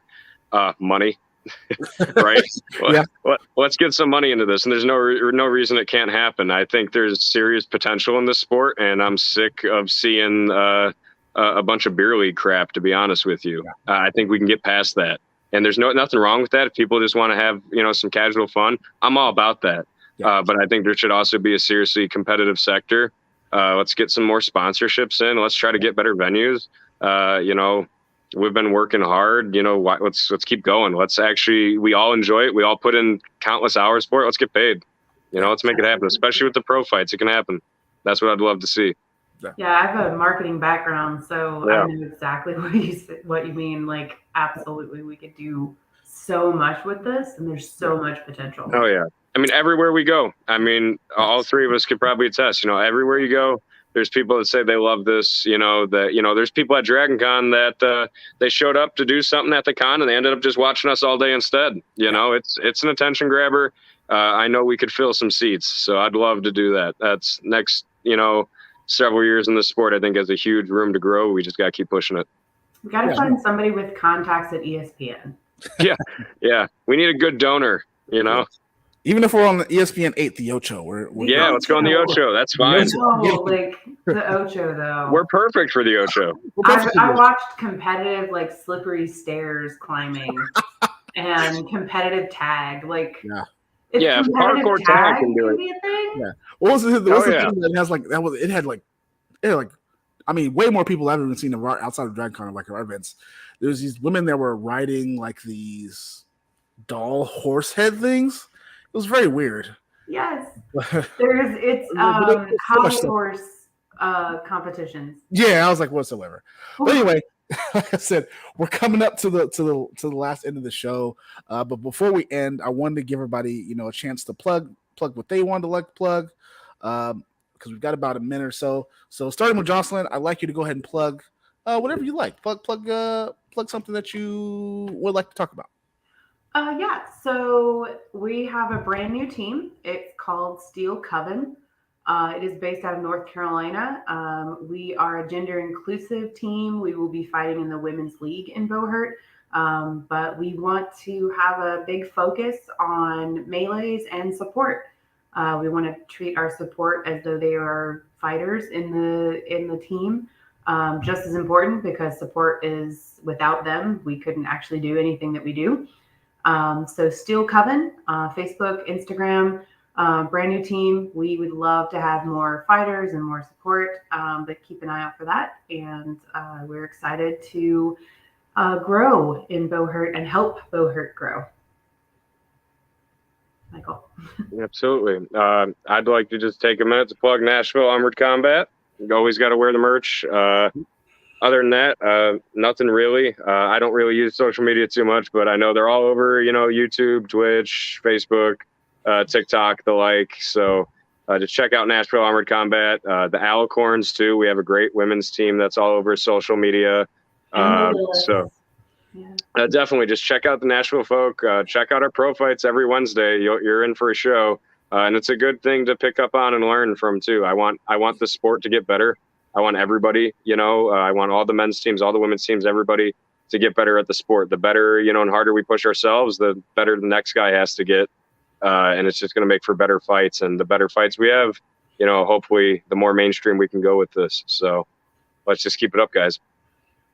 money, right? Yeah. Let's get some money into this. And there's no reason it can't happen. I think there's serious potential in this sport, and I'm sick of seeing a bunch of beer league crap, to be honest with you. I think we can get past that. And there's nothing wrong with that. If people just want to have, some casual fun, I'm all about that. But I think there should also be a seriously competitive sector. Let's get some more sponsorships in. Let's try to get better venues. We've been working hard. Let's keep going. We all enjoy it. We all put in countless hours for it. Let's get paid. Let's make it happen, especially with the pro fights. It can happen. That's what I'd love to see. Yeah, I have a marketing background, so I know exactly what you mean. Like, absolutely, we could do so much with this, and there's so much potential. Oh, yeah. I mean, everywhere we go. I mean, all three of us could probably attest. Everywhere you go, there's people that say they love this. There's people at Dragoncon that they showed up to do something at the con, and they ended up just watching us all day instead. It's an attention grabber. I know we could fill some seats, so I'd love to do that. That's next, several years in the sport. I think has a huge room to grow. We just got to keep pushing it. We got to find somebody with contacts at ESPN. Yeah. We need a good donor. Even if we're on the ESPN 8, the Ocho, let's go on the Ocho. That's fine. No, like the Ocho though. We're perfect for the Ocho. I watched competitive, like slippery stairs climbing and competitive tag. Like, if hardcore tag can do it. Be a thing? Yeah. What was the thing that has like that was? It had like, I mean, way more people I've ever seen outside of DragCon, like our events. There was these women that were riding like these doll horse head things. It was very weird. Yes. It's high horse competitions. Yeah, I was like, whatsoever. But anyway, like I said, we're coming up to the last end of the show. But before we end, I wanted to give everybody, a chance to plug what they wanted to plug. Because we've got about a minute or so. So starting with Jocelyn, I'd like you to go ahead and plug whatever you like. Plug something that you would like to talk about. So we have a brand new team. It's called Steel Coven. It is based out of North Carolina. We are a gender inclusive team. We will be fighting in the Women's League in Beauhurt. But we want to have a big focus on melees and support. We want to treat our support as though they are fighters in the team. Just as important, because support is, without them, we couldn't actually do anything that we do. So Steel Coven, Facebook, Instagram, brand new team. We would love to have more fighters and more support, but keep an eye out for that. And we're excited to grow in Beauhurt and help Beauhurt grow. Michael. Absolutely. I'd like to just take a minute to plug Nashville Armored Combat. You always got to wear the merch. Other than that, nothing really. I don't really use social media too much, but I know they're all over, YouTube, Twitch, Facebook, TikTok, the like. So just check out Nashville Armored Combat. The Alicorns, too. We have a great women's team that's all over social media. Definitely just check out the Nashville folk. Check out our pro fights every Wednesday. You're in for a show. And it's a good thing to pick up on and learn from, too. I want the sport to get better. I want everybody, I want all the men's teams, all the women's teams, everybody to get better at the sport. The better, and harder we push ourselves, the better the next guy has to get. And it's just going to make for better fights. And the better fights we have, hopefully the more mainstream we can go with this. So let's just keep it up, guys.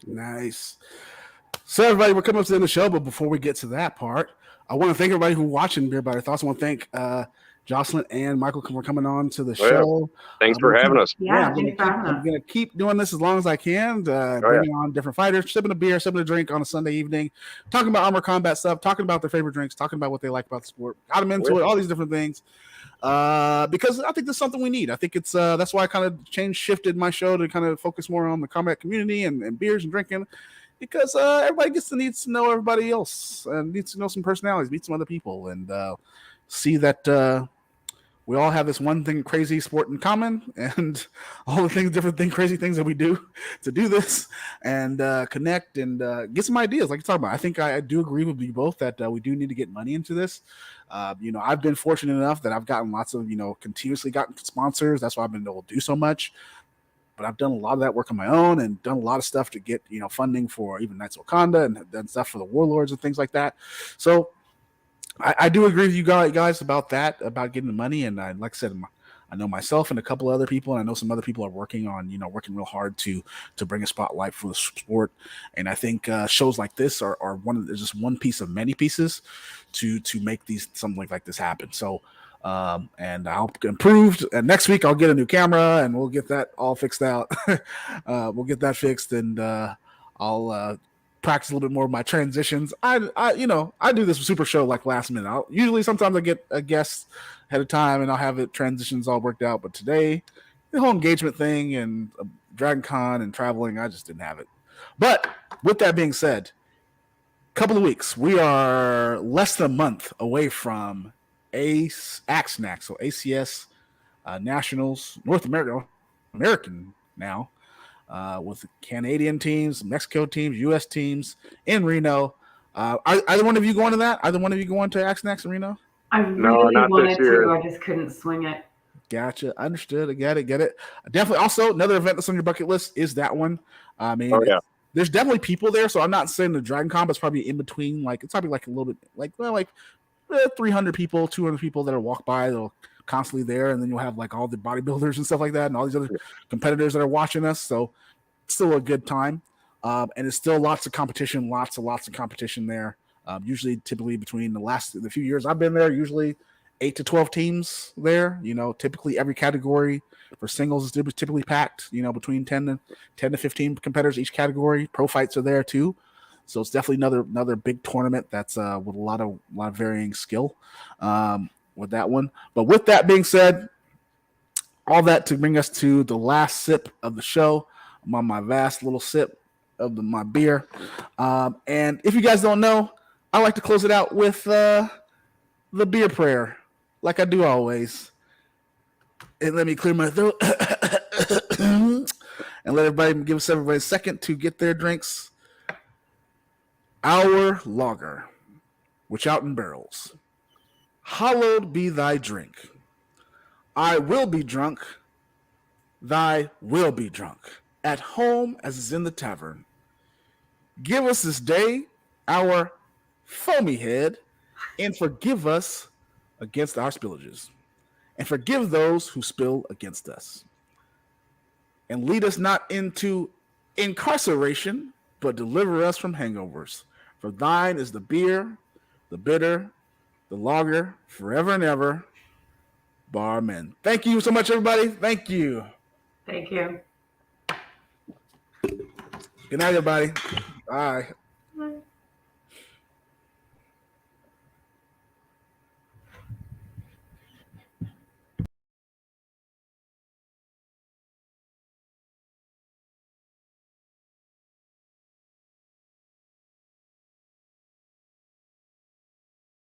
Nice. So everybody, we're coming up to the end of the show, but before we get to that part, I want to thank everybody who's watching Beer Body Thoughts. I want to thank Jocelyn and Michael for coming on to the show. Thanks for having us. Yeah, I'm going to keep doing this as long as I can, bringing on different fighters, sipping a beer, sipping a drink on a Sunday evening, talking about armor combat stuff, talking about their favorite drinks, talking about what they like about the sport, got them into it, all these different things. Because I think that's something we need. I think it's that's why I kind of shifted my show to kind of focus more on the combat community and beers and drinking, because everybody needs to know everybody else and needs to know some personalities, meet some other people, and see that we all have this one thing, crazy sport in common, and all the things, different things, crazy things that we do to do this and connect and get some ideas like you talk about. I think I do agree with you both that we do need to get money into this. I've been fortunate enough that I've gotten lots of, continuously gotten sponsors. That's why I've been able to do so much. But I've done a lot of that work on my own and done a lot of stuff to get, funding for even Knights of Wakanda and done stuff for the Warlords and things like that. So I do agree with you guys about that, about getting the money. And like I said, I know myself and a couple other people, and I know some other people are working on, working real hard to bring a spotlight for the sport. And I think shows like this are just one piece of many pieces to make something like this happen. So, and I'll improve. And next week I'll get a new camera and we'll get that all fixed out. We'll get that fixed, and I'll practice a little bit more of my transitions. I do this super show like last minute. Sometimes I get a guest ahead of time and I'll have it transitions all worked out. But today, the whole engagement thing and DragonCon and traveling, I just didn't have it. But with that being said, a couple of weeks, we are less than a month away from AXNAC, so ACS Nationals, North American now. With Canadian teams, Mexico teams, U.S. teams in Reno. Either one of you going to that? Either one of you going to AXNAC in Reno? I really wanted to. I just couldn't swing it. Gotcha. Understood. I get it. Definitely. Also, another event that's on your bucket list is that one. I mean, there's definitely people there. So I'm not saying the DragonCon, but it's probably in between. Like it's probably like a little bit like 300 people, 200 people that'll walk by. They'll constantly there, and then you'll have like all the bodybuilders and stuff like that, and all these other competitors that are watching us. So it's still a good time, and it's still lots of competition there. Typically between the few years I've been there, usually 8 to 12 teams there. Typically every category for singles is typically packed. Between 10 to 15 competitors each category. Pro fights are there too. So it's definitely another big tournament that's with a lot of varying skill with that one. But with that being said, all that to bring us to the last sip of the show. I'm on my vast little sip of my beer. And if you guys don't know, I like to close it out with the beer prayer, like I do always. And let me clear my throat and let everybody a second to get their drinks. Our lager, which out in barrels. Hallowed be thy drink. I will be drunk. Thy will be drunk. At home as is in the tavern. Give us this day our foamy head, and forgive us against our spillages, and forgive those who spill against us. And lead us not into incarceration, but deliver us from hangovers. For thine is the beer, the bitter, the lager, forever and ever. Barmen. Thank you so much, everybody. Thank you. Thank you. Good night, everybody. Bye.